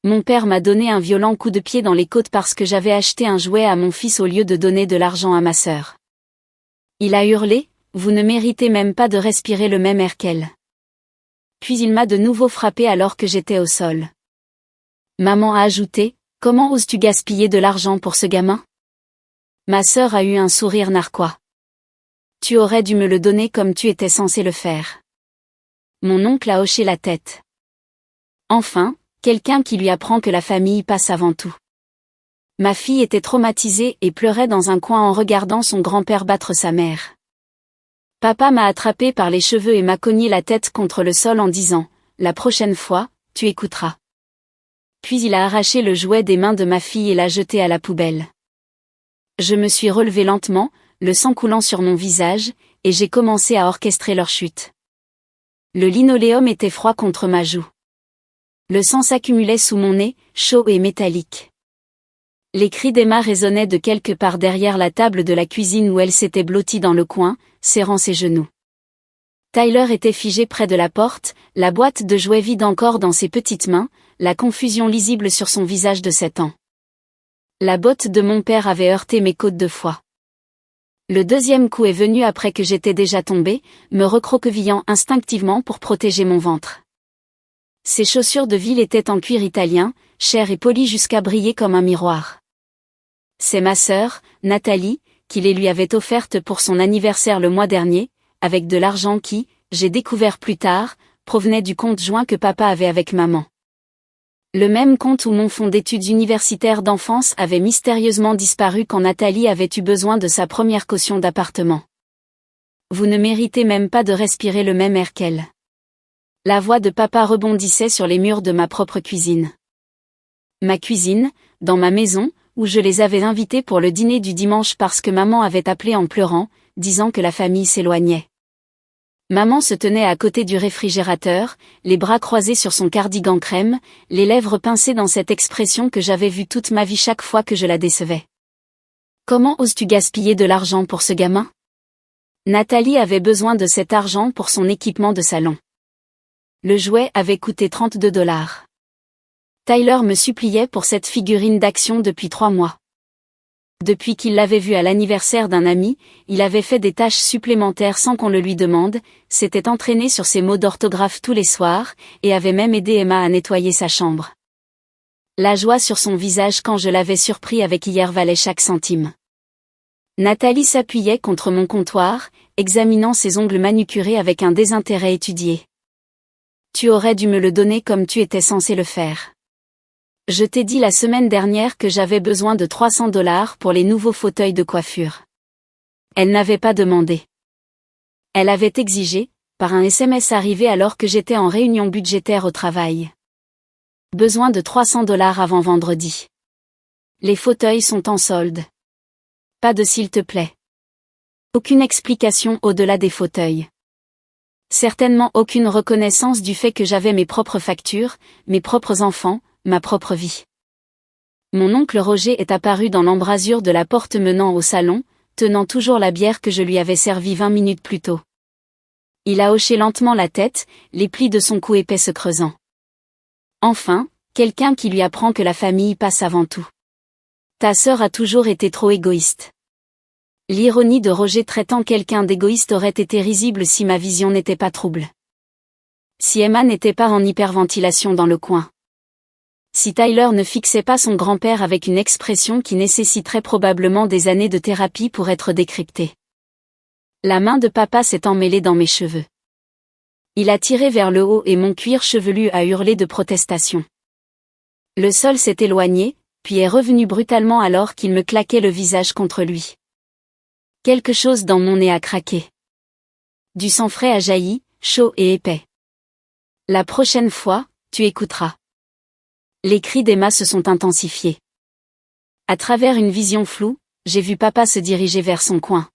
Mon père m'a donné un violent coup de pied dans les côtes parce que j'avais acheté un jouet à mon fils au lieu de donner de l'argent à ma sœur. Il a hurlé, « Vous ne méritez même pas de respirer le même air qu'elle. » Puis il m'a de nouveau frappé alors que j'étais au sol. Maman a ajouté, « Comment oses-tu gaspiller de l'argent pour ce gamin ?» Ma sœur a eu un sourire narquois. « Tu aurais dû me le donner comme tu étais censé le faire. » Mon oncle a hoché la tête. Enfin, quelqu'un qui lui apprend que la famille passe avant tout. Ma fille était traumatisée et pleurait dans un coin en regardant son grand-père battre sa mère. Papa m'a attrapé par les cheveux et m'a cogné la tête contre le sol en disant, « La prochaine fois, tu écouteras. » Puis il a arraché le jouet des mains de ma fille et l'a jeté à la poubelle. Je me suis relevée lentement, le sang coulant sur mon visage, et j'ai commencé à orchestrer leur chute. Le linoléum était froid contre ma joue. Le sang s'accumulait sous mon nez, chaud et métallique. Les cris d'Emma résonnaient de quelque part derrière la table de la cuisine où elle s'était blottie dans le coin, serrant ses genoux. Tyler était figé près de la porte, la boîte de jouets vide encore dans ses petites mains, la confusion lisible sur son visage de 7 ans. La botte de mon père avait heurté mes côtes 2 fois. Le deuxième coup est venu après que j'étais déjà tombée, me recroquevillant instinctivement pour protéger mon ventre. Ses chaussures de ville étaient en cuir italien, chères et polies jusqu'à briller comme un miroir. C'est ma sœur, Nathalie, qui les lui avait offertes pour son anniversaire le mois dernier, avec de l'argent qui, j'ai découvert plus tard, provenait du compte joint que papa avait avec maman. Le même compte où mon fonds d'études universitaires d'enfance avait mystérieusement disparu quand Nathalie avait eu besoin de sa première caution d'appartement. Vous ne méritez même pas de respirer le même air qu'elle. La voix de papa rebondissait sur les murs de ma propre cuisine. Ma cuisine, dans ma maison, où je les avais invités pour le dîner du dimanche parce que maman avait appelé en pleurant, disant que la famille s'éloignait. Maman se tenait à côté du réfrigérateur, les bras croisés sur son cardigan crème, les lèvres pincées dans cette expression que j'avais vue toute ma vie chaque fois que je la décevais. « Comment oses-tu gaspiller de l'argent pour ce gamin ?» Nathalie avait besoin de cet argent pour son équipement de salon. Le jouet avait coûté 32 $. Tyler me suppliait pour cette figurine d'action depuis 3 mois. Depuis qu'il l'avait vue à l'anniversaire d'un ami, il avait fait des tâches supplémentaires sans qu'on le lui demande, s'était entraîné sur ses mots d'orthographe tous les soirs, et avait même aidé Emma à nettoyer sa chambre. La joie sur son visage quand je l'avais surpris avec hier valait chaque centime. Nathalie s'appuyait contre mon comptoir, examinant ses ongles manucurés avec un désintérêt étudié. « Tu aurais dû me le donner comme tu étais censé le faire. Je t'ai dit la semaine dernière que j'avais besoin de 300 $ pour les nouveaux fauteuils de coiffure. » Elle n'avait pas demandé. Elle avait exigé, par un SMS arrivé alors que j'étais en réunion budgétaire au travail. Besoin de 300 $ avant vendredi. Les fauteuils sont en solde. Pas de s'il te plaît. Aucune explication au-delà des fauteuils. Certainement aucune reconnaissance du fait que j'avais mes propres factures, mes propres enfants, ma propre vie. Mon oncle Roger est apparu dans l'embrasure de la porte menant au salon, tenant toujours la bière que je lui avais servie 20 minutes plus tôt. Il a hoché lentement la tête, les plis de son cou épais se creusant. Enfin, quelqu'un qui lui apprend que la famille passe avant tout. Ta sœur a toujours été trop égoïste. L'ironie de Roger traitant quelqu'un d'égoïste aurait été risible si ma vision n'était pas trouble. Si Emma n'était pas en hyperventilation dans le coin. Si Tyler ne fixait pas son grand-père avec une expression qui nécessiterait probablement des années de thérapie pour être décryptée. La main de papa s'est emmêlée dans mes cheveux. Il a tiré vers le haut et mon cuir chevelu a hurlé de protestation. Le sol s'est éloigné, puis est revenu brutalement alors qu'il me claquait le visage contre lui. Quelque chose dans mon nez a craqué. Du sang frais a jailli, chaud et épais. La prochaine fois, tu écouteras. Les cris d'Emma se sont intensifiés. À travers une vision floue, j'ai vu papa se diriger vers son coin.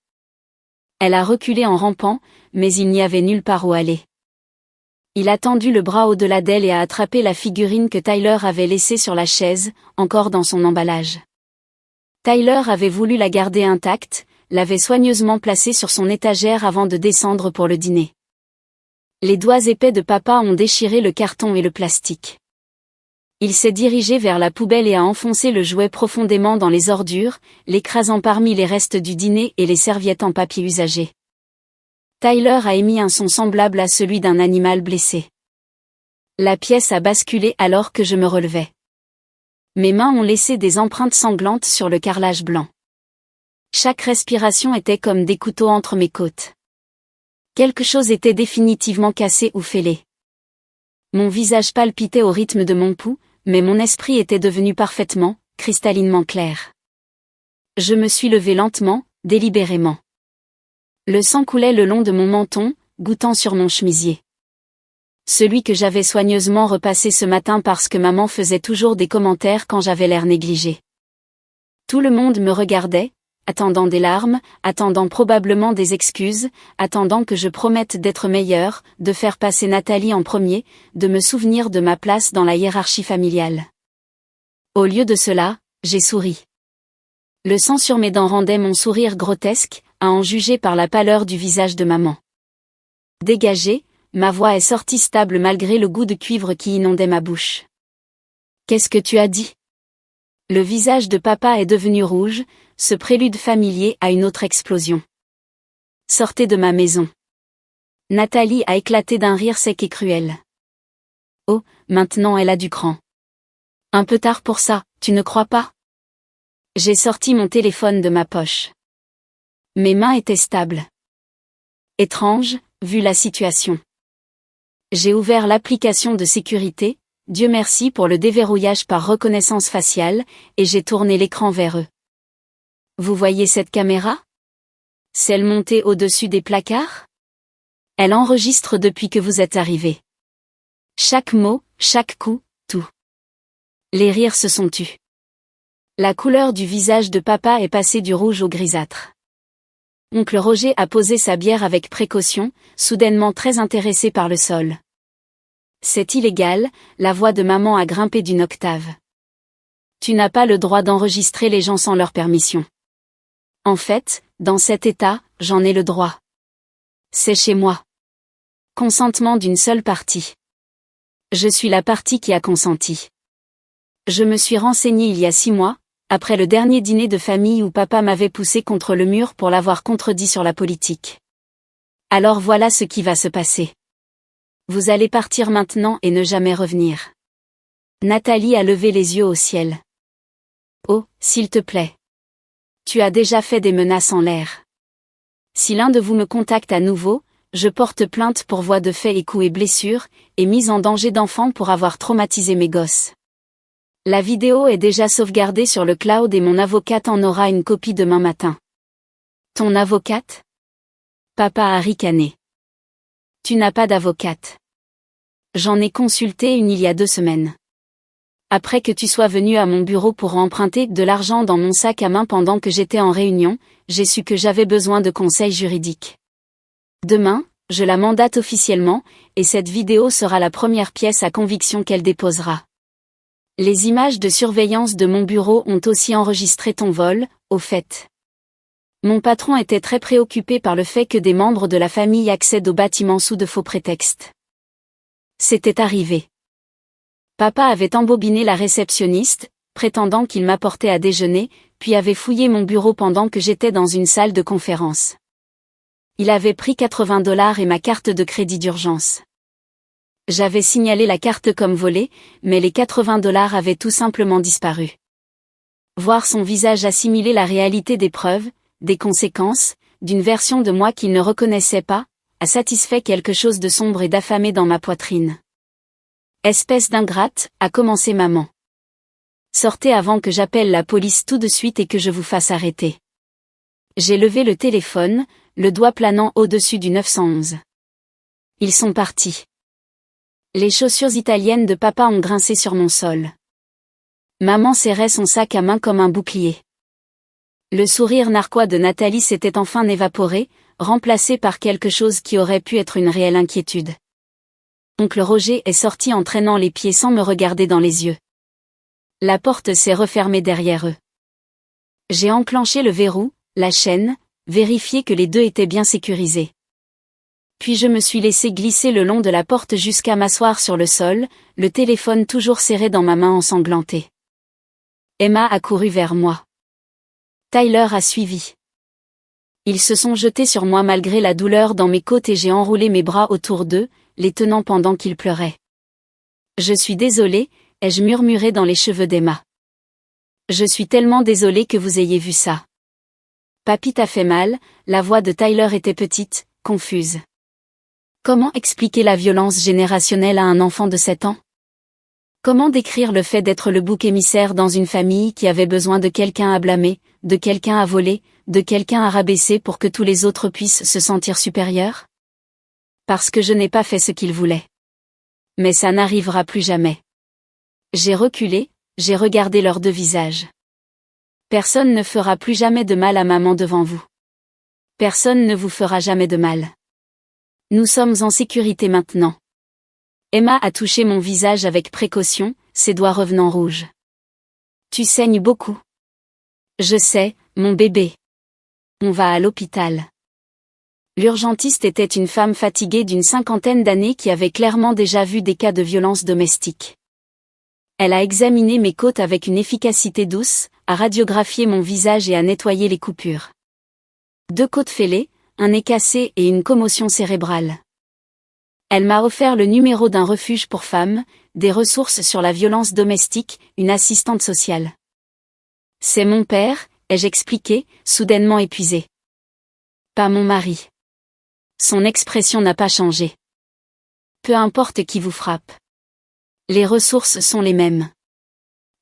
Elle a reculé en rampant, mais il n'y avait nulle part où aller. Il a tendu le bras au-delà d'elle et a attrapé la figurine que Tyler avait laissée sur la chaise, encore dans son emballage. Tyler avait voulu la garder intacte, l'avait soigneusement placée sur son étagère avant de descendre pour le dîner. Les doigts épais de papa ont déchiré le carton et le plastique. Il s'est dirigé vers la poubelle et a enfoncé le jouet profondément dans les ordures, l'écrasant parmi les restes du dîner et les serviettes en papier usagé. Tyler a émis un son semblable à celui d'un animal blessé. La pièce a basculé alors que je me relevais. Mes mains ont laissé des empreintes sanglantes sur le carrelage blanc. Chaque respiration était comme des couteaux entre mes côtes. Quelque chose était définitivement cassé ou fêlé. Mon visage palpitait au rythme de mon pouls, mais mon esprit était devenu parfaitement, cristallinement clair. Je me suis levé lentement, délibérément. Le sang coulait le long de mon menton, gouttant sur mon chemisier. Celui que j'avais soigneusement repassé ce matin parce que maman faisait toujours des commentaires quand j'avais l'air négligé. Tout le monde me regardait, attendant des larmes, attendant probablement des excuses, attendant que je promette d'être meilleure, de faire passer Nathalie en premier, de me souvenir de ma place dans la hiérarchie familiale. Au lieu de cela, j'ai souri. Le sang sur mes dents rendait mon sourire grotesque, à en juger par la pâleur du visage de maman. Dégagée, ma voix est sortie stable malgré le goût de cuivre qui inondait ma bouche. Qu'est-ce que tu as dit? Le visage de papa est devenu rouge, ce prélude familier à une autre explosion. Sortez de ma maison. Nathalie a éclaté d'un rire sec et cruel. Oh, maintenant elle a du cran. Un peu tard pour ça, tu ne crois pas? J'ai sorti mon téléphone de ma poche. Mes mains étaient stables. Étrange, vu la situation. J'ai ouvert l'application de sécurité, Dieu merci pour le déverrouillage par reconnaissance faciale, et j'ai tourné l'écran vers eux. Vous voyez cette caméra? Celle montée au-dessus des placards? Elle enregistre depuis que vous êtes arrivé. Chaque mot, chaque coup, tout. Les rires se sont tus. La couleur du visage de papa est passée du rouge au grisâtre. Oncle Roger a posé sa bière avec précaution, soudainement très intéressé par le sol. C'est illégal, la voix de maman a grimpé d'une octave. Tu n'as pas le droit d'enregistrer les gens sans leur permission. En fait, dans cet état, j'en ai le droit. C'est chez moi. Consentement d'une seule partie. Je suis la partie qui a consenti. Je me suis renseignée il y a 6 mois, après le dernier dîner de famille où papa m'avait poussé contre le mur pour l'avoir contredit sur la politique. Alors voilà ce qui va se passer. Vous allez partir maintenant et ne jamais revenir. Nathalie a levé les yeux au ciel. Oh, s'il te plaît. Tu as déjà fait des menaces en l'air. Si l'un de vous me contacte à nouveau, je porte plainte pour voies de fait et coups et blessures, et mise en danger d'enfant pour avoir traumatisé mes gosses. La vidéo est déjà sauvegardée sur le cloud et mon avocate en aura une copie demain matin. Ton avocate? Papa a ricané. Tu n'as pas d'avocate. J'en ai consulté une il y a 2 semaines. Après que tu sois venu à mon bureau pour emprunter de l'argent dans mon sac à main pendant que j'étais en réunion, j'ai su que j'avais besoin de conseils juridiques. Demain, je la mandate officiellement, et cette vidéo sera la première pièce à conviction qu'elle déposera. Les images de surveillance de mon bureau ont aussi enregistré ton vol, au fait. Mon patron était très préoccupé par le fait que des membres de la famille accèdent au bâtiment sous de faux prétextes. C'était arrivé. Papa avait embobiné la réceptionniste, prétendant qu'il m'apportait à déjeuner, puis avait fouillé mon bureau pendant que j'étais dans une salle de conférence. Il avait pris $80 et ma carte de crédit d'urgence. J'avais signalé la carte comme volée, mais les $80 avaient tout simplement disparu. Voir son visage assimiler la réalité des preuves, des conséquences, d'une version de moi qu'il ne reconnaissait pas, a satisfait quelque chose de sombre et d'affamé dans ma poitrine. Espèce d'ingrate, a commencé maman. Sortez avant que j'appelle la police tout de suite et que je vous fasse arrêter. J'ai levé le téléphone, le doigt planant au-dessus du 911. Ils sont partis. Les chaussures italiennes de papa ont grincé sur mon sol. Maman serrait son sac à main comme un bouclier. Le sourire narquois de Nathalie s'était enfin évaporé, remplacé par quelque chose qui aurait pu être une réelle inquiétude. Oncle Roger est sorti en traînant les pieds sans me regarder dans les yeux. La porte s'est refermée derrière eux. J'ai enclenché le verrou, la chaîne, vérifié que les deux étaient bien sécurisés. Puis je me suis laissé glisser le long de la porte jusqu'à m'asseoir sur le sol, le téléphone toujours serré dans ma main ensanglantée. Emma a couru vers moi. Tyler a suivi. Ils se sont jetés sur moi malgré la douleur dans mes côtes et j'ai enroulé mes bras autour d'eux, les tenant pendant qu'ils pleuraient. Je suis désolée, ai-je murmuré dans les cheveux d'Emma. Je suis tellement désolée que vous ayez vu ça. Papy t'a fait mal, la voix de Tyler était petite, confuse. Comment expliquer la violence générationnelle à un enfant de 7 ans? Comment décrire le fait d'être le bouc émissaire dans une famille qui avait besoin de quelqu'un à blâmer, de quelqu'un à voler, de quelqu'un à rabaisser pour que tous les autres puissent se sentir supérieurs? Parce que je n'ai pas fait ce qu'ils voulaient. Mais ça n'arrivera plus jamais. J'ai reculé, j'ai regardé leurs deux visages. Personne ne fera plus jamais de mal à maman devant vous. Personne ne vous fera jamais de mal. Nous sommes en sécurité maintenant. Emma a touché mon visage avec précaution, ses doigts revenant rouges. Tu saignes beaucoup. Je sais, mon bébé. On va à l'hôpital. L'urgentiste était une femme fatiguée d'une 50aine d'années qui avait clairement déjà vu des cas de violence domestique. Elle a examiné mes côtes avec une efficacité douce, a radiographié mon visage et a nettoyé les coupures. 2 côtes fêlées, un nez cassé et une commotion cérébrale. Elle m'a offert le numéro d'un refuge pour femmes, des ressources sur la violence domestique, une assistante sociale. C'est mon père, ai-je expliqué, soudainement épuisé. Pas mon mari. Son expression n'a pas changé. Peu importe qui vous frappe. Les ressources sont les mêmes.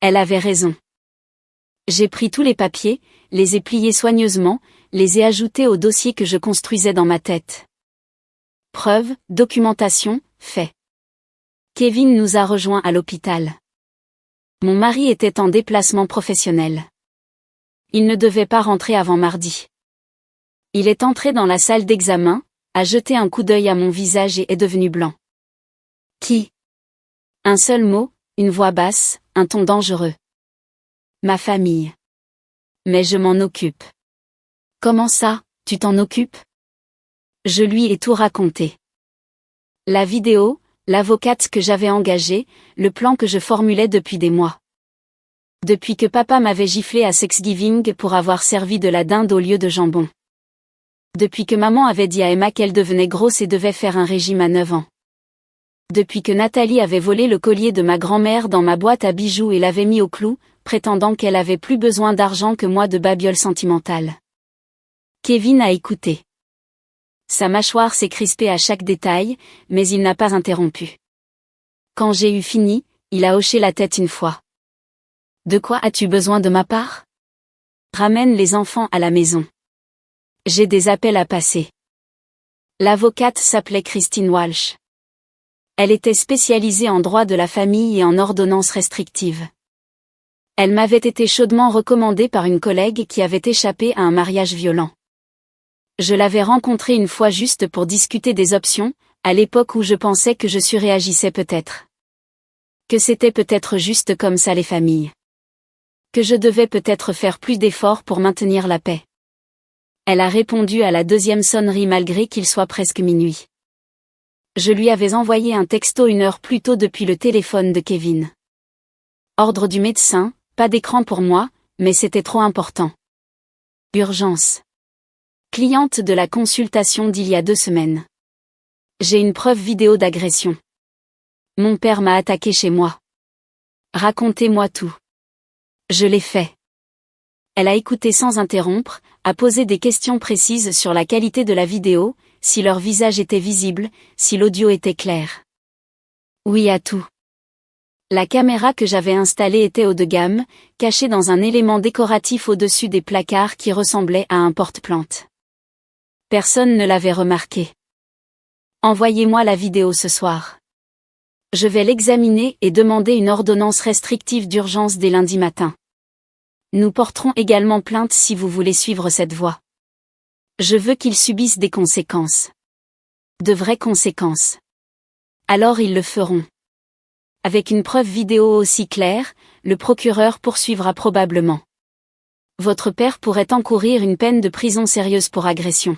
Elle avait raison. J'ai pris tous les papiers, les ai pliés soigneusement, les ai ajoutés au dossier que je construisais dans ma tête. Preuve, documentation, fait. Kevin nous a rejoints à l'hôpital. Mon mari était en déplacement professionnel. Il ne devait pas rentrer avant mardi. Il est entré dans la salle d'examen, a jeté un coup d'œil à mon visage et est devenu blanc. Qui? Un seul mot, une voix basse, un ton dangereux. Ma famille. Mais je m'en occupe. Comment ça, tu t'en occupes? Je lui ai tout raconté. La vidéo, l'avocate que j'avais engagée, le plan que je formulais depuis des mois. Depuis que papa m'avait giflé à Thanksgiving pour avoir servi de la dinde au lieu de jambon. Depuis que maman avait dit à Emma qu'elle devenait grosse et devait faire un régime à 9 ans. Depuis que Nathalie avait volé le collier de ma grand-mère dans ma boîte à bijoux et l'avait mis au clou, prétendant qu'elle avait plus besoin d'argent que moi de babiole sentimentale. Kevin a écouté. Sa mâchoire s'est crispée à chaque détail, mais il n'a pas interrompu. Quand j'ai eu fini, il a hoché la tête une fois. De quoi as-tu besoin de ma part? Ramène les enfants à la maison. J'ai des appels à passer. L'avocate s'appelait Christine Walsh. Elle était spécialisée en droit de la famille et en ordonnances restrictives. Elle m'avait été chaudement recommandée par une collègue qui avait échappé à un mariage violent. Je l'avais rencontrée une fois juste pour discuter des options, à l'époque où je pensais que je surréagissais peut-être. Que c'était peut-être juste comme ça les familles. Que je devais peut-être faire plus d'efforts pour maintenir la paix. Elle a répondu à la 2e sonnerie malgré qu'il soit presque minuit. Je lui avais envoyé un texto 1 heure plus tôt depuis le téléphone de Kevin. Ordre du médecin, pas d'écran pour moi, mais c'était trop important. Urgence. Cliente de la consultation d'il y a 2 semaines. J'ai une preuve vidéo d'agression. Mon père m'a attaqué chez moi. Racontez-moi tout. Je l'ai fait. Elle a écouté sans interrompre, a posé des questions précises sur la qualité de la vidéo, si leur visage était visible, si l'audio était clair. Oui à tout. La caméra que j'avais installée était haut de gamme, cachée dans un élément décoratif au-dessus des placards qui ressemblait à un porte-plante. Personne ne l'avait remarqué. Envoyez-moi la vidéo ce soir. Je vais l'examiner et demander une ordonnance restrictive d'urgence dès lundi matin. Nous porterons également plainte si vous voulez suivre cette voie. Je veux qu'ils subissent des conséquences. De vraies conséquences. Alors ils le feront. Avec une preuve vidéo aussi claire, le procureur poursuivra probablement. Votre père pourrait encourir une peine de prison sérieuse pour agression.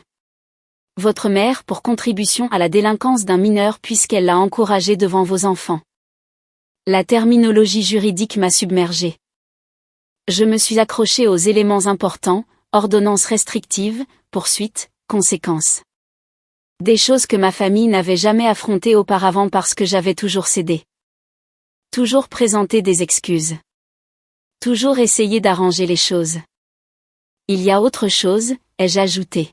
Votre mère pour contribution à la délinquance d'un mineur puisqu'elle l'a encouragé devant vos enfants. La terminologie juridique m'a submergé. Je me suis accroché aux éléments importants, ordonnance restrictive, poursuite, conséquences. Des choses que ma famille n'avait jamais affrontées auparavant parce que j'avais toujours cédé. Toujours présenté des excuses. Toujours essayé d'arranger les choses. Il y a autre chose, ai-je ajouté.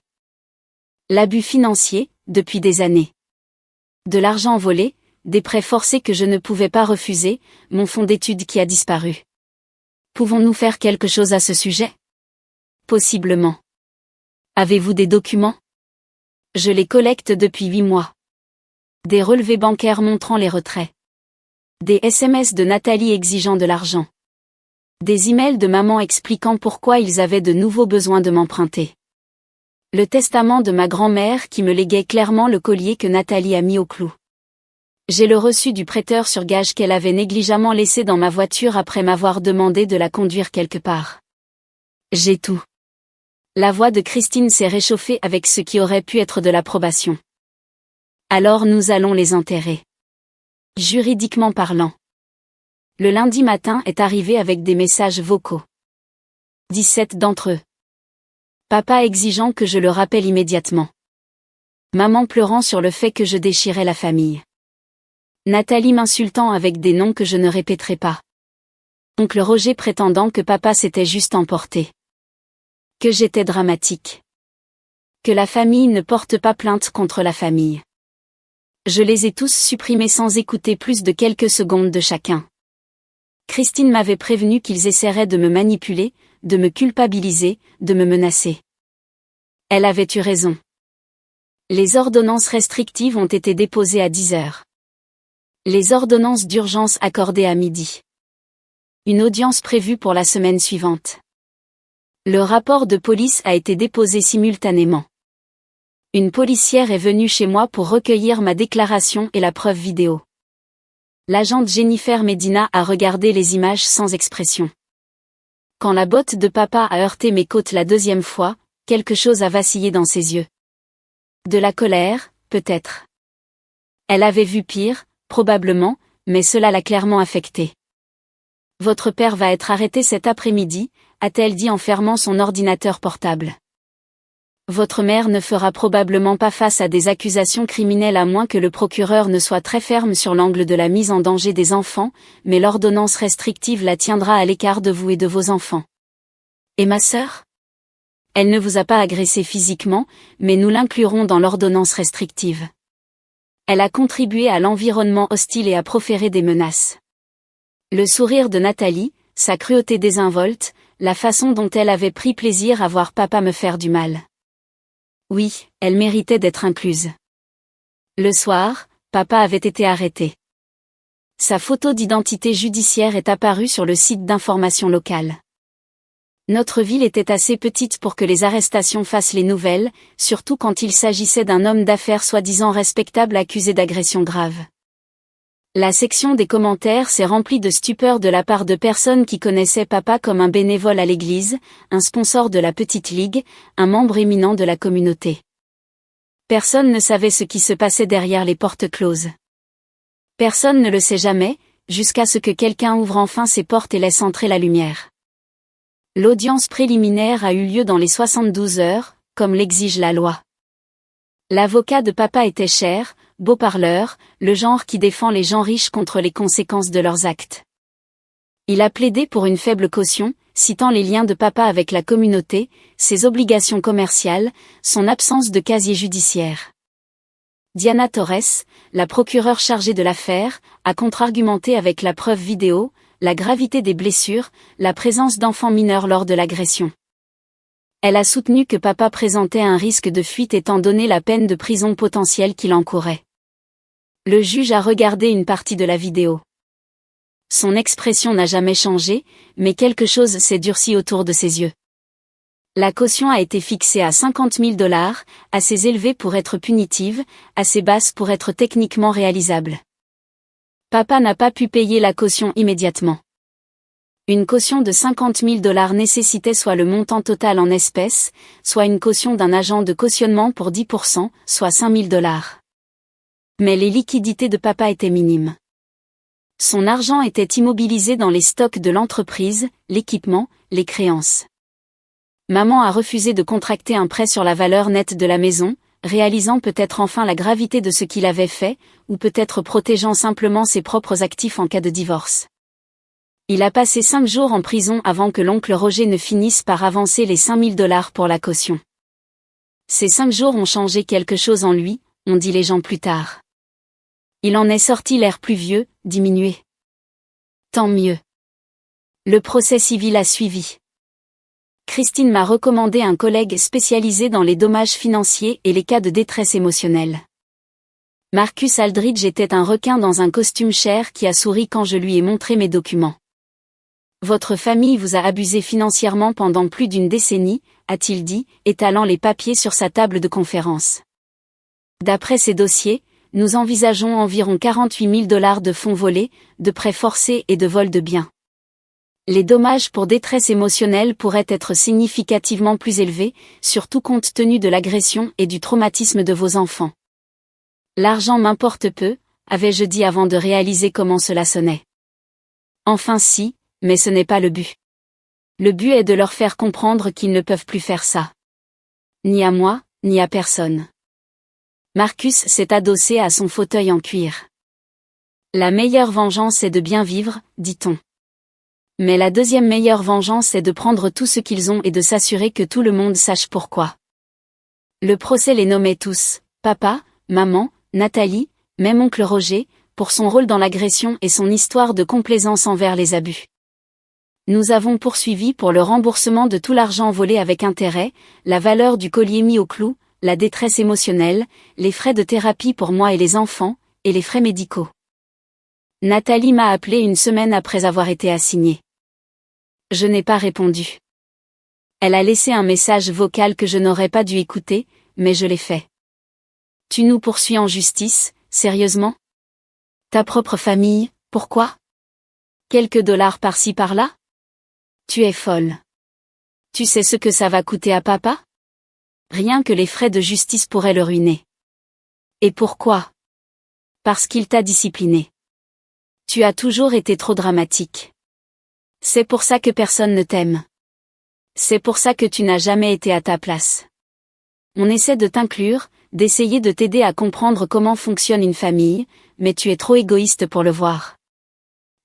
L'abus financier, depuis des années. De l'argent volé, des prêts forcés que je ne pouvais pas refuser, mon fonds d'études qui a disparu. Pouvons-nous faire quelque chose à ce sujet? Possiblement. Avez-vous des documents? Je les collecte depuis 8 mois. Des relevés bancaires montrant les retraits. Des SMS de Nathalie exigeant de l'argent. Des emails de maman expliquant pourquoi ils avaient de nouveaux besoins de m'emprunter. Le testament de ma grand-mère qui me léguait clairement le collier que Nathalie a mis au clou. J'ai le reçu du prêteur sur gage qu'elle avait négligemment laissé dans ma voiture après m'avoir demandé de la conduire quelque part. J'ai tout. La voix de Christine s'est réchauffée avec ce qui aurait pu être de l'approbation. Alors nous allons les enterrer. Juridiquement parlant. Le lundi matin est arrivé avec des messages vocaux. 17 d'entre eux. Papa exigeant que je le rappelle immédiatement. Maman pleurant sur le fait que je déchirais la famille. Nathalie m'insultant avec des noms que je ne répéterai pas. Oncle Roger prétendant que papa s'était juste emporté. Que j'étais dramatique. Que la famille ne porte pas plainte contre la famille. Je les ai tous supprimés sans écouter plus de quelques secondes de chacun. Christine m'avait prévenu qu'ils essaieraient de me manipuler, de me culpabiliser, de me menacer. Elle avait eu raison. Les ordonnances restrictives ont été déposées à 10 heures. Les ordonnances d'urgence accordées à midi. Une audience prévue pour la semaine suivante. Le rapport de police a été déposé simultanément. Une policière est venue chez moi pour recueillir ma déclaration et la preuve vidéo. L'agente Jennifer Medina a regardé les images sans expression. Quand la botte de papa a heurté mes côtes la deuxième fois, quelque chose a vacillé dans ses yeux. De la colère, peut-être. Elle avait vu pire, probablement, mais cela l'a clairement affectée. Votre père va être arrêté cet après-midi, a-t-elle dit en fermant son ordinateur portable. Votre mère ne fera probablement pas face à des accusations criminelles à moins que le procureur ne soit très ferme sur l'angle de la mise en danger des enfants, mais l'ordonnance restrictive la tiendra à l'écart de vous et de vos enfants. Et ma sœur? Elle ne vous a pas agressé physiquement, mais nous l'inclurons dans l'ordonnance restrictive. Elle a contribué à l'environnement hostile et a proféré des menaces. Le sourire de Nathalie, sa cruauté désinvolte, la façon dont elle avait pris plaisir à voir papa me faire du mal. Oui, elle méritait d'être incluse. Le soir, papa avait été arrêté. Sa photo d'identité judiciaire est apparue sur le site d'information locale. Notre ville était assez petite pour que les arrestations fassent les nouvelles, surtout quand il s'agissait d'un homme d'affaires soi-disant respectable accusé d'agression grave. La section des commentaires s'est remplie de stupeur de la part de personnes qui connaissaient papa comme un bénévole à l'église, un sponsor de la petite ligue, un membre éminent de la communauté. Personne ne savait ce qui se passait derrière les portes closes. Personne ne le sait jamais, jusqu'à ce que quelqu'un ouvre enfin ses portes et laisse entrer la lumière. L'audience préliminaire a eu lieu dans les 72 heures, comme l'exige la loi. L'avocat de papa était cher, beau parleur, le genre qui défend les gens riches contre les conséquences de leurs actes. Il a plaidé pour une faible caution, citant les liens de papa avec la communauté, ses obligations commerciales, son absence de casier judiciaire. Diana Torres, la procureure chargée de l'affaire, a contre-argumenté avec la preuve vidéo, la gravité des blessures, la présence d'enfants mineurs lors de l'agression. Elle a soutenu que papa présentait un risque de fuite étant donné la peine de prison potentielle qu'il encourait. Le juge a regardé une partie de la vidéo. Son expression n'a jamais changé, mais quelque chose s'est durci autour de ses yeux. La caution a été fixée à 50 000 $, assez élevée pour être punitive, assez basse pour être techniquement réalisable. Papa n'a pas pu payer la caution immédiatement. Une caution de 50 000 $ nécessitait soit le montant total en espèces, soit une caution d'un agent de cautionnement pour 10%, soit 5 000 $. Mais les liquidités de papa étaient minimes. Son argent était immobilisé dans les stocks de l'entreprise, l'équipement, les créances. Maman a refusé de contracter un prêt sur la valeur nette de la maison, réalisant peut-être enfin la gravité de ce qu'il avait fait, ou peut-être protégeant simplement ses propres actifs en cas de divorce. Il a passé 5 jours en prison avant que l'oncle Roger ne finisse par avancer les 5 000 $ pour la caution. Ces 5 jours ont changé quelque chose en lui, ont dit les gens plus tard. Il en est sorti l'air plus vieux, diminué. Tant mieux. Le procès civil a suivi. Christine m'a recommandé un collègue spécialisé dans les dommages financiers et les cas de détresse émotionnelle. Marcus Aldridge était un requin dans un costume cher qui a souri quand je lui ai montré mes documents. Votre famille vous a abusé financièrement pendant plus d'une décennie, a-t-il dit, étalant les papiers sur sa table de conférence. D'après ces dossiers, nous envisageons environ 48 000 $ de fonds volés, de prêts forcés et de vols de biens. Les dommages pour détresse émotionnelle pourraient être significativement plus élevés, surtout compte tenu de l'agression et du traumatisme de vos enfants. L'argent m'importe peu, avais-je dit avant de réaliser comment cela sonnait. Enfin si, mais ce n'est pas le but. Le but est de leur faire comprendre qu'ils ne peuvent plus faire ça. Ni à moi, ni à personne. Marcus s'est adossé à son fauteuil en cuir. La meilleure vengeance est de bien vivre, dit-on. Mais la deuxième meilleure vengeance est de prendre tout ce qu'ils ont et de s'assurer que tout le monde sache pourquoi. Le procès les nommait tous, papa, maman, Nathalie, même oncle Roger, pour son rôle dans l'agression et son histoire de complaisance envers les abus. Nous avons poursuivi pour le remboursement de tout l'argent volé avec intérêt, la valeur du collier mis au clou, la détresse émotionnelle, les frais de thérapie pour moi et les enfants, et les frais médicaux. Nathalie m'a appelé une semaine après avoir été assignée. Je n'ai pas répondu. Elle a laissé un message vocal que je n'aurais pas dû écouter, mais je l'ai fait. Tu nous poursuis en justice, sérieusement? Ta propre famille, pourquoi? Quelques dollars par-ci par-là? Tu es folle. Tu sais ce que ça va coûter à papa? Rien que les frais de justice pourraient le ruiner. Et pourquoi? Parce qu'il t'a discipliné. Tu as toujours été trop dramatique. C'est pour ça que personne ne t'aime. C'est pour ça que tu n'as jamais été à ta place. On essaie de t'inclure, d'essayer de t'aider à comprendre comment fonctionne une famille, mais tu es trop égoïste pour le voir.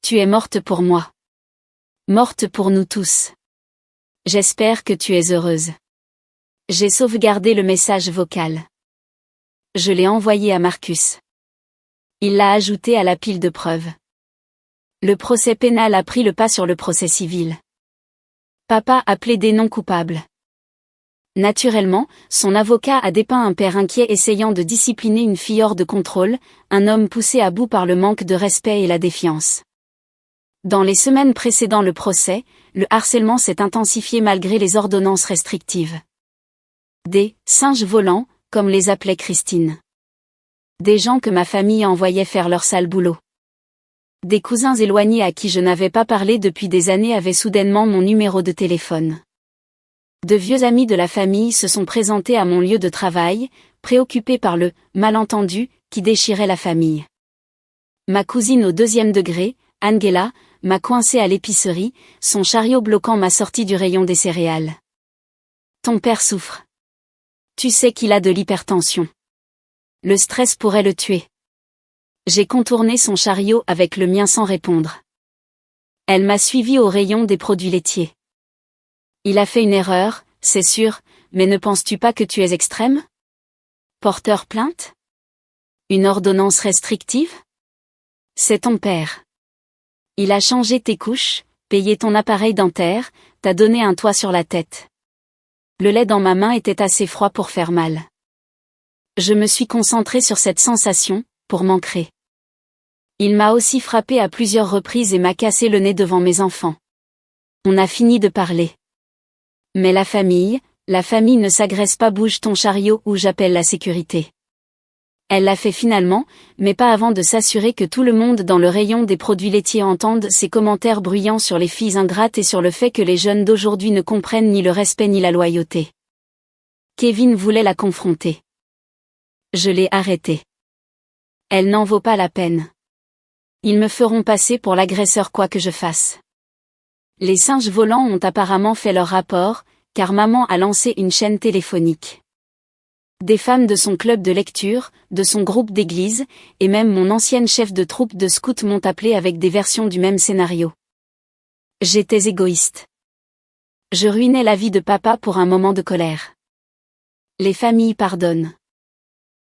Tu es morte pour moi. Morte pour nous tous. J'espère que tu es heureuse. J'ai sauvegardé le message vocal. Je l'ai envoyé à Marcus. Il l'a ajouté à la pile de preuves. Le procès pénal a pris le pas sur le procès civil. Papa a plaidé non coupable. Naturellement, son avocat a dépeint un père inquiet essayant de discipliner une fille hors de contrôle, un homme poussé à bout par le manque de respect et la défiance. Dans les semaines précédant le procès, le harcèlement s'est intensifié malgré les ordonnances restrictives. Des « singes volants », comme les appelait Christine. Des gens que ma famille envoyait faire leur sale boulot. Des cousins éloignés à qui je n'avais pas parlé depuis des années avaient soudainement mon numéro de téléphone. De vieux amis de la famille se sont présentés à mon lieu de travail, préoccupés par le « malentendu » qui déchirait la famille. Ma cousine au 2e degré, Angela, m'a coincé à l'épicerie, son chariot bloquant m'a sorti du rayon des céréales. Ton père souffre. Tu sais qu'il a de l'hypertension. Le stress pourrait le tuer. J'ai contourné son chariot avec le mien sans répondre. Elle m'a suivi au rayon des produits laitiers. Il a fait une erreur, c'est sûr, mais ne penses-tu pas que tu es extrême? Porteur plainte? Une ordonnance restrictive? C'est ton père. Il a changé tes couches, payé ton appareil dentaire, t'a donné un toit sur la tête. Le lait dans ma main était assez froid pour faire mal. Je me suis concentrée sur cette sensation, pour m'ancrer. Il m'a aussi frappé à plusieurs reprises et m'a cassé le nez devant mes enfants. On a fini de parler. Mais la famille ne s'agresse pas, bouge ton chariot ou j'appelle la sécurité. Elle l'a fait finalement, mais pas avant de s'assurer que tout le monde dans le rayon des produits laitiers entende ses commentaires bruyants sur les filles ingrates et sur le fait que les jeunes d'aujourd'hui ne comprennent ni le respect ni la loyauté. Kevin voulait la confronter. Je l'ai arrêtée. Elle n'en vaut pas la peine. Ils me feront passer pour l'agresseur quoi que je fasse. Les singes volants ont apparemment fait leur rapport, car maman a lancé une chaîne téléphonique. Des femmes de son club de lecture, de son groupe d'église, et même mon ancienne chef de troupe de scouts m'ont appelé avec des versions du même scénario. J'étais égoïste. Je ruinais la vie de papa pour un moment de colère. Les familles pardonnent.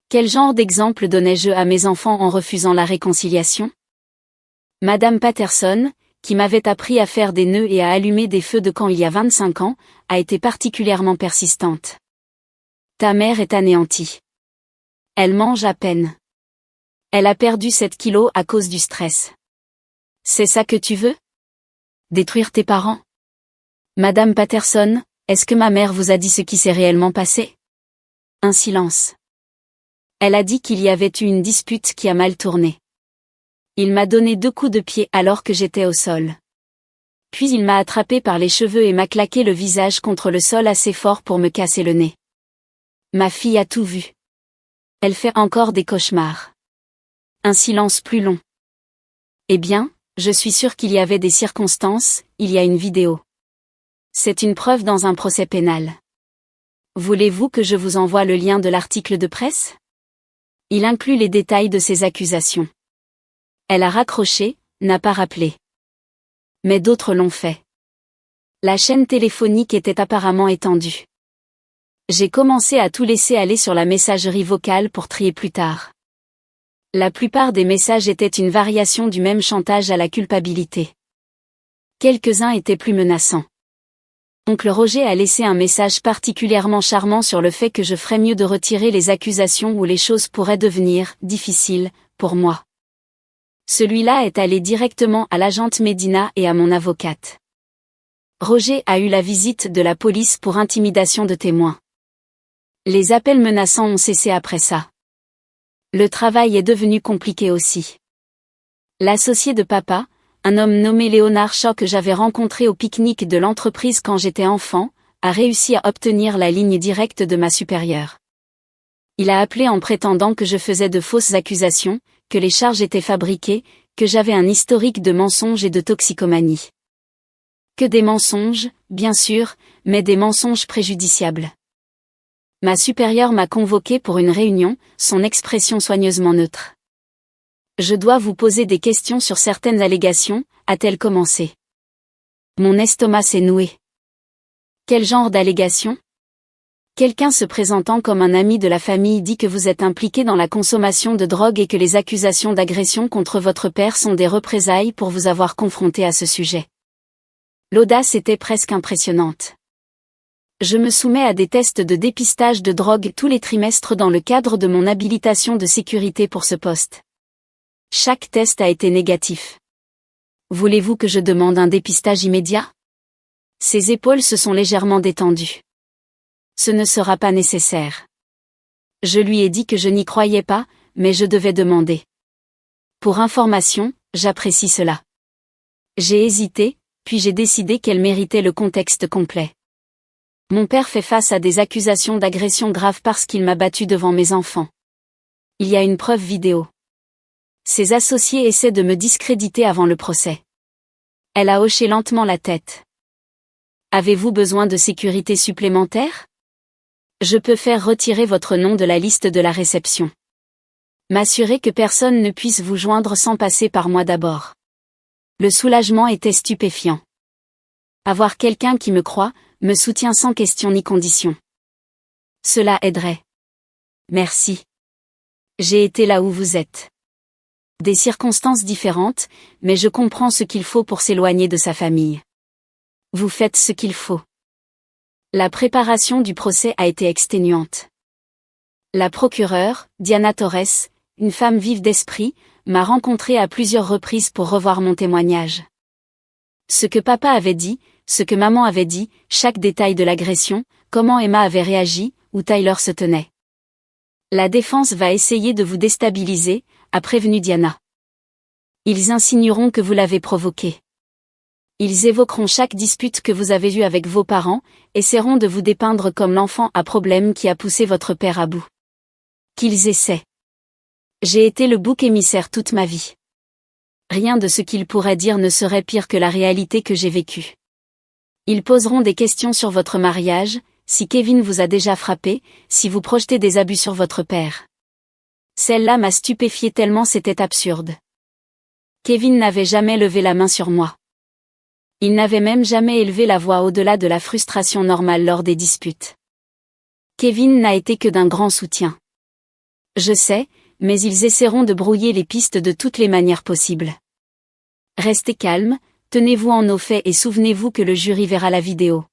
Quel genre d'exemple donnais-je à mes enfants en refusant la réconciliation? Madame Patterson, qui m'avait appris à faire des nœuds et à allumer des feux de camp il y a 25 ans, a été particulièrement persistante. Ta mère est anéantie. Elle mange à peine. Elle a perdu 7 kilos à cause du stress. C'est ça que tu veux? Détruire tes parents? Madame Patterson, est-ce que ma mère vous a dit ce qui s'est réellement passé? Un silence. Elle a dit qu'il y avait eu une dispute qui a mal tourné. Il m'a donné 2 coups de pied alors que j'étais au sol. Puis il m'a attrapé par les cheveux et m'a claqué le visage contre le sol assez fort pour me casser le nez. Ma fille a tout vu. Elle fait encore des cauchemars. Un silence plus long. Eh bien, je suis sûre qu'il y avait des circonstances, il y a une vidéo. C'est une preuve dans un procès pénal. Voulez-vous que je vous envoie le lien de l'article de presse? Il inclut les détails de ces accusations. Elle a raccroché, n'a pas rappelé. Mais d'autres l'ont fait. La chaîne téléphonique était apparemment étendue. J'ai commencé à tout laisser aller sur la messagerie vocale pour trier plus tard. La plupart des messages étaient une variation du même chantage à la culpabilité. Quelques-uns étaient plus menaçants. Oncle Roger a laissé un message particulièrement charmant sur le fait que je ferais mieux de retirer les accusations ou les choses pourraient devenir difficiles pour moi. Celui-là est allé directement à l'agente Medina et à mon avocate. Roger a eu la visite de la police pour intimidation de témoins. Les appels menaçants ont cessé après ça. Le travail est devenu compliqué aussi. L'associé de papa, un homme nommé Léonard Shaw que j'avais rencontré au pique-nique de l'entreprise quand j'étais enfant, a réussi à obtenir la ligne directe de ma supérieure. Il a appelé en prétendant que je faisais de fausses accusations, que les charges étaient fabriquées, que j'avais un historique de mensonges et de toxicomanie. Que des mensonges, bien sûr, mais des mensonges préjudiciables. Ma supérieure m'a convoqué pour une réunion, son expression soigneusement neutre. Je dois vous poser des questions sur certaines allégations, a-t-elle commencé. Mon estomac s'est noué. Quel genre d'allégations? Quelqu'un se présentant comme un ami de la famille dit que vous êtes impliqué dans la consommation de drogue et que les accusations d'agression contre votre père sont des représailles pour vous avoir confronté à ce sujet. L'audace était presque impressionnante. Je me soumets à des tests de dépistage de drogue tous les trimestres dans le cadre de mon habilitation de sécurité pour ce poste. Chaque test a été négatif. Voulez-vous que je demande un dépistage immédiat? Ses épaules se sont légèrement détendues. Ce ne sera pas nécessaire. Je lui ai dit que je n'y croyais pas, mais je devais demander. Pour information, j'apprécie cela. J'ai hésité, puis j'ai décidé qu'elle méritait le contexte complet. Mon père fait face à des accusations d'agression grave parce qu'il m'a battu devant mes enfants. Il y a une preuve vidéo. Ses associés essaient de me discréditer avant le procès. Elle a hoché lentement la tête. Avez-vous besoin de sécurité supplémentaire? Je peux faire retirer votre nom de la liste de la réception. M'assurer que personne ne puisse vous joindre sans passer par moi d'abord. Le soulagement était stupéfiant. Avoir quelqu'un qui me croit, me soutient sans question ni condition. Cela aiderait. Merci. J'ai été là où vous êtes. Des circonstances différentes, mais je comprends ce qu'il faut pour s'éloigner de sa famille. Vous faites ce qu'il faut. La préparation du procès a été exténuante. La procureure, Diana Torres, une femme vive d'esprit, m'a rencontré à plusieurs reprises pour revoir mon témoignage. Ce que papa avait dit, ce que maman avait dit, chaque détail de l'agression, comment Emma avait réagi, où Tyler se tenait. La défense va essayer de vous déstabiliser, a prévenu Diana. Ils insinueront que vous l'avez provoqué. Ils évoqueront chaque dispute que vous avez eue avec vos parents, essaieront de vous dépeindre comme l'enfant à problème qui a poussé votre père à bout. Qu'ils essaient. J'ai été le bouc émissaire toute ma vie. Rien de ce qu'ils pourraient dire ne serait pire que la réalité que j'ai vécue. Ils poseront des questions sur votre mariage, si Kevin vous a déjà frappé, si vous projetez des abus sur votre père. Celle-là m'a stupéfiée tellement c'était absurde. Kevin n'avait jamais levé la main sur moi. Il n'avait même jamais élevé la voix au-delà de la frustration normale lors des disputes. Kevin n'a été que d'un grand soutien. Je sais, mais ils essaieront de brouiller les pistes de toutes les manières possibles. Restez calme, tenez-vous en au fait et souvenez-vous que le jury verra la vidéo.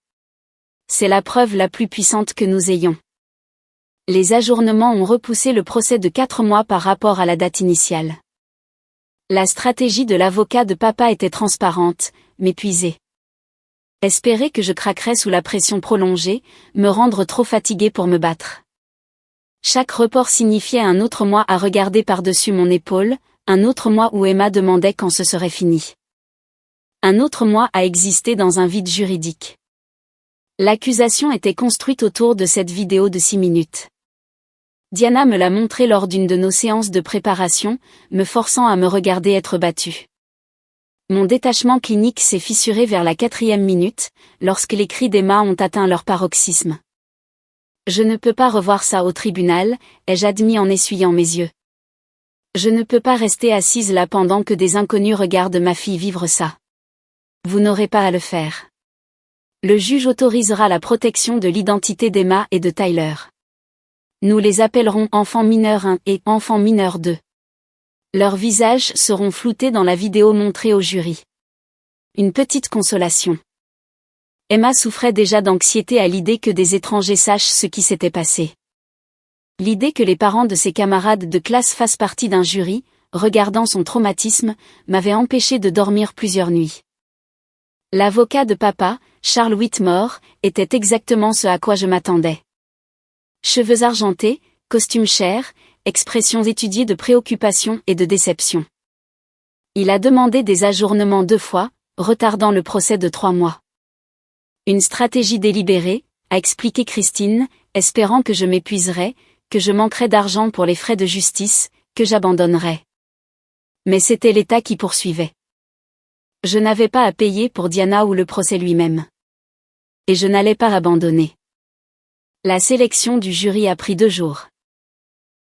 C'est la preuve la plus puissante que nous ayons. Les ajournements ont repoussé le procès de 4 mois par rapport à la date initiale. La stratégie de l'avocat de papa était transparente, m'épuiser. Espérer que je craquerais sous la pression prolongée, me rendre trop fatigué pour me battre. Chaque report signifiait un autre mois à regarder par-dessus mon épaule, un autre mois où Emma demandait quand ce serait fini. Un autre mois à exister dans un vide juridique. L'accusation était construite autour de cette vidéo de 6 minutes. Diana me l'a montrée lors d'une de nos séances de préparation, me forçant à me regarder être battue. Mon détachement clinique s'est fissuré vers la 4e minute, lorsque les cris d'Emma ont atteint leur paroxysme. Je ne peux pas revoir ça au tribunal, ai-je admis en essuyant mes yeux. Je ne peux pas rester assise là pendant que des inconnus regardent ma fille vivre ça. Vous n'aurez pas à le faire. Le juge autorisera la protection de l'identité d'Emma et de Tyler. Nous les appellerons enfants mineurs 1 et enfants mineurs 2. Leurs visages seront floutés dans la vidéo montrée au jury. Une petite consolation. Emma souffrait déjà d'anxiété à l'idée que des étrangers sachent ce qui s'était passé. L'idée que les parents de ses camarades de classe fassent partie d'un jury, regardant son traumatisme, m'avait empêché de dormir plusieurs nuits. L'avocat de papa, Charles Whitmore, était exactement ce à quoi je m'attendais. Cheveux argentés, costume cher, expressions étudiées de préoccupation et de déception. Il a demandé des ajournements 2 fois, retardant le procès de 3 mois. Une stratégie délibérée, a expliqué Christine, espérant que je m'épuiserais, que je manquerais d'argent pour les frais de justice, que j'abandonnerais. Mais c'était l'État qui poursuivait. Je n'avais pas à payer pour Diana ou le procès lui-même. Et je n'allais pas abandonner. La sélection du jury a pris 2 jours.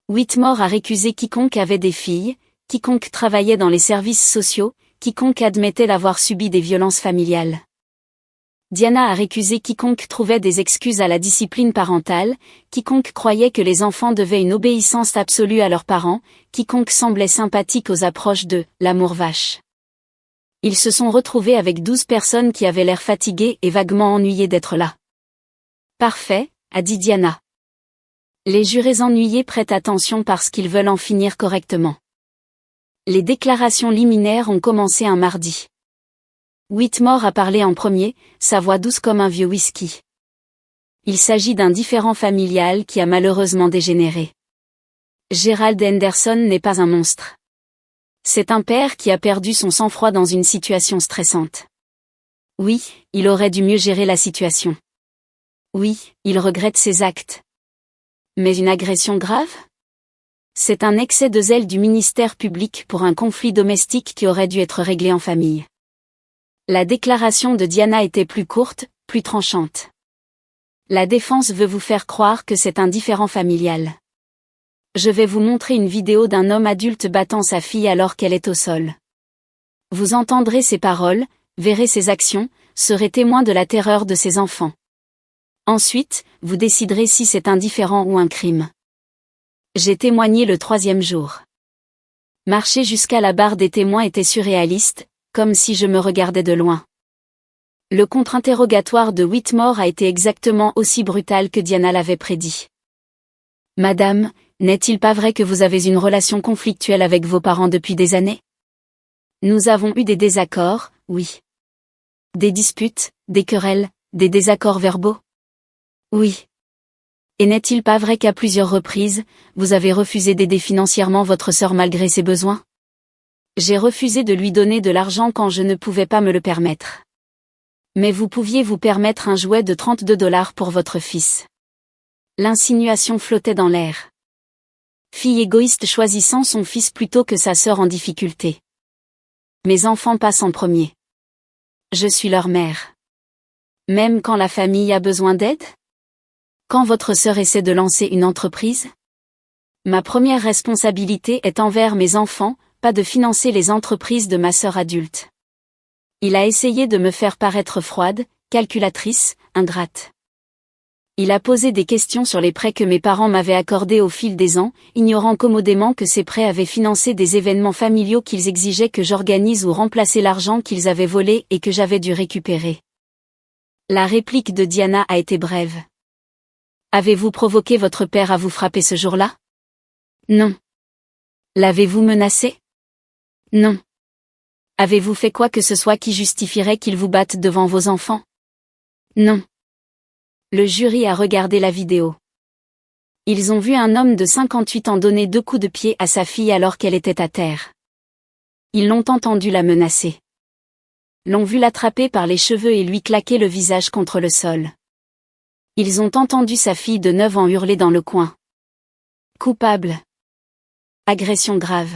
Whitmore a récusé quiconque avait des filles, quiconque travaillait dans les services sociaux, quiconque admettait l'avoir subi des violences familiales. Diana a récusé quiconque trouvait des excuses à la discipline parentale, quiconque croyait que les enfants devaient une obéissance absolue à leurs parents, quiconque semblait sympathique aux approches de « l'amour vache ». Ils se sont retrouvés avec 12 personnes qui avaient l'air fatiguées et vaguement ennuyées d'être là. « Parfait », a dit Diana. Les jurés ennuyés prêtent attention parce qu'ils veulent en finir correctement. Les déclarations liminaires ont commencé un mardi. Whitmore a parlé en premier, sa voix douce comme un vieux whisky. Il s'agit d'un différend familial qui a malheureusement dégénéré. Gerald Henderson n'est pas un monstre. C'est un père qui a perdu son sang-froid dans une situation stressante. Oui, il aurait dû mieux gérer la situation. Oui, il regrette ses actes. Mais une agression grave ? C'est un excès de zèle du ministère public pour un conflit domestique qui aurait dû être réglé en famille. La déclaration de Diana était plus courte, plus tranchante. La défense veut vous faire croire que c'est un différend familial. Je vais vous montrer une vidéo d'un homme adulte battant sa fille alors qu'elle est au sol. Vous entendrez ses paroles, verrez ses actions, serez témoin de la terreur de ses enfants. Ensuite, vous déciderez si c'est un différend ou un crime. J'ai témoigné le 3e jour. Marcher jusqu'à la barre des témoins était surréaliste, comme si je me regardais de loin. Le contre-interrogatoire de Whitmore a été exactement aussi brutal que Diana l'avait prédit. Madame, n'est-il pas vrai que vous avez une relation conflictuelle avec vos parents depuis des années ? Nous avons eu des désaccords, oui. Des disputes, des querelles, des désaccords verbaux ? Oui. Et n'est-il pas vrai qu'à plusieurs reprises, vous avez refusé d'aider financièrement votre sœur malgré ses besoins? J'ai refusé de lui donner de l'argent quand je ne pouvais pas me le permettre. Mais vous pouviez vous permettre un jouet de 32 $ pour votre fils. L'insinuation flottait dans l'air. Fille égoïste choisissant son fils plutôt que sa sœur en difficulté. Mes enfants passent en premier. Je suis leur mère. Même quand la famille a besoin d'aide? Quand votre sœur essaie de lancer une entreprise? Ma première responsabilité est envers mes enfants, pas de financer les entreprises de ma sœur adulte. Il a essayé de me faire paraître froide, calculatrice, ingrate. Il a posé des questions sur les prêts que mes parents m'avaient accordés au fil des ans, ignorant commodément que ces prêts avaient financé des événements familiaux qu'ils exigeaient que j'organise ou remplacer l'argent qu'ils avaient volé et que j'avais dû récupérer. La réplique de Diana a été brève. Avez-vous provoqué votre père à vous frapper ce jour-là? Non. L'avez-vous menacé? Non. Avez-vous fait quoi que ce soit qui justifierait qu'il vous batte devant vos enfants? Non. Le jury a regardé la vidéo. Ils ont vu un homme de 58 ans donner 2 coups de pied à sa fille alors qu'elle était à terre. Ils l'ont entendu la menacer. L'ont vu l'attraper par les cheveux et lui claquer le visage contre le sol. Ils ont entendu sa fille de 9 ans hurler dans le coin. Coupable. Agression grave.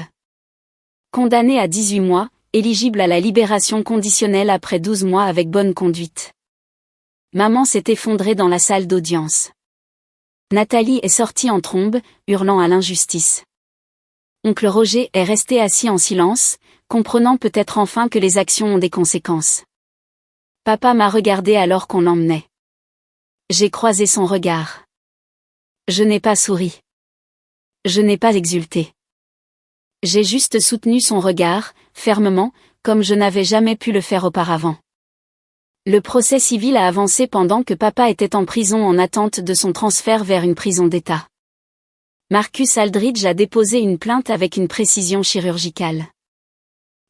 Condamné à 18 mois, éligible à la libération conditionnelle après 12 mois avec bonne conduite. Maman s'est effondrée dans la salle d'audience. Nathalie est sortie en trombe, hurlant à l'injustice. Oncle Roger est resté assis en silence, comprenant peut-être enfin que les actions ont des conséquences. Papa m'a regardé alors qu'on l'emmenait. J'ai croisé son regard. Je n'ai pas souri. Je n'ai pas exulté. J'ai juste soutenu son regard, fermement, comme je n'avais jamais pu le faire auparavant. Le procès civil a avancé pendant que papa était en prison en attente de son transfert vers une prison d'État. Marcus Aldridge a déposé une plainte avec une précision chirurgicale.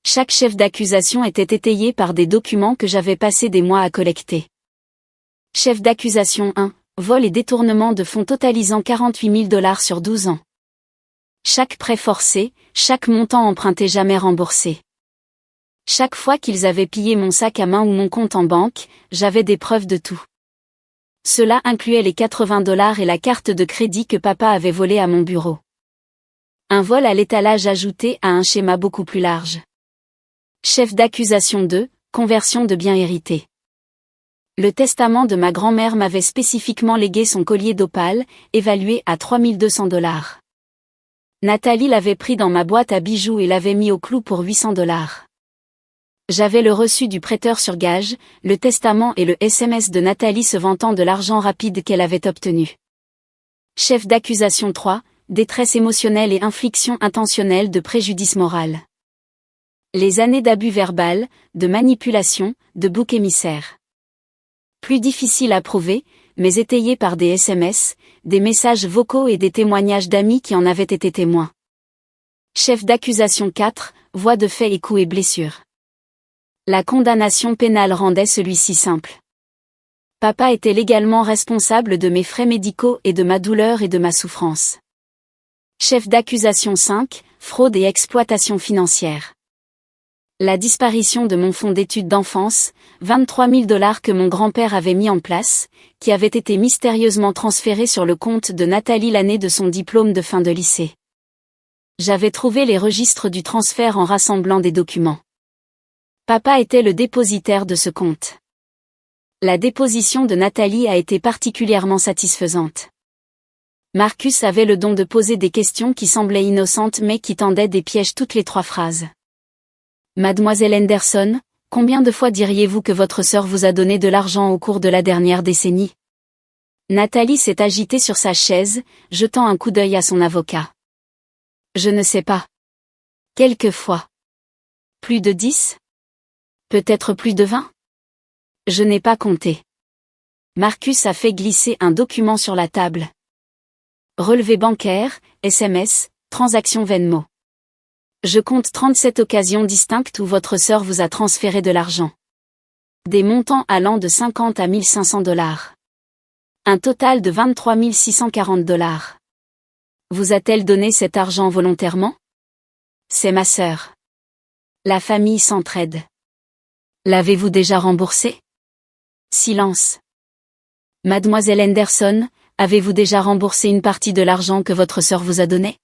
Chaque chef d'accusation était étayé par des documents que j'avais passé des mois à collecter. Chef d'accusation 1, vol et détournement de fonds totalisant 48 000 $ sur 12 ans. Chaque prêt forcé, chaque montant emprunté jamais remboursé. Chaque fois qu'ils avaient pillé mon sac à main ou mon compte en banque, j'avais des preuves de tout. Cela incluait les 80 $ et la carte de crédit que papa avait volée à mon bureau. Un vol à l'étalage ajouté à un schéma beaucoup plus large. Chef d'accusation 2, conversion de biens hérités. Le testament de ma grand-mère m'avait spécifiquement légué son collier d'opale, évalué à 3 200 $. Nathalie l'avait pris dans ma boîte à bijoux et l'avait mis au clou pour 800 $. J'avais le reçu du prêteur sur gage, le testament et le SMS de Nathalie se vantant de l'argent rapide qu'elle avait obtenu. Chef d'accusation 3, détresse émotionnelle et infliction intentionnelle de préjudice moral. Les années d'abus verbal, de manipulation, de bouc émissaire. Plus difficile à prouver, mais étayé par des SMS, des messages vocaux et des témoignages d'amis qui en avaient été témoins. Chef d'accusation 4, voies de fait et coups et blessures. La condamnation pénale rendait celui-ci simple. Papa était légalement responsable de mes frais médicaux et de ma douleur et de ma souffrance. Chef d'accusation 5, fraude et exploitation financière. La disparition de mon fonds d'études d'enfance, 23 000 $ que mon grand-père avait mis en place, qui avait été mystérieusement transféré sur le compte de Nathalie l'année de son diplôme de fin de lycée. J'avais trouvé les registres du transfert en rassemblant des documents. Papa était le dépositaire de ce compte. La déposition de Nathalie a été particulièrement satisfaisante. Marcus avait le don de poser des questions qui semblaient innocentes mais qui tendaient des pièges toutes les 3 phrases. Mademoiselle Henderson, combien de fois diriez-vous que votre sœur vous a donné de l'argent au cours de la dernière décennie? Nathalie s'est agitée sur sa chaise, jetant un coup d'œil à son avocat. Je ne sais pas. Quelques fois. Plus de 10? Peut-être plus de 20? Je n'ai pas compté. Marcus a fait glisser un document sur la table. Relevé bancaire, SMS, transaction Venmo. Je compte 37 occasions distinctes où votre sœur vous a transféré de l'argent. Des montants allant de 50 à 1 500 $. Un total de 23 640 $. Vous a-t-elle donné cet argent volontairement? C'est ma sœur. La famille s'entraide. L'avez-vous déjà remboursé? Silence. Mademoiselle Henderson, avez-vous déjà remboursé une partie de l'argent que votre sœur vous a donné?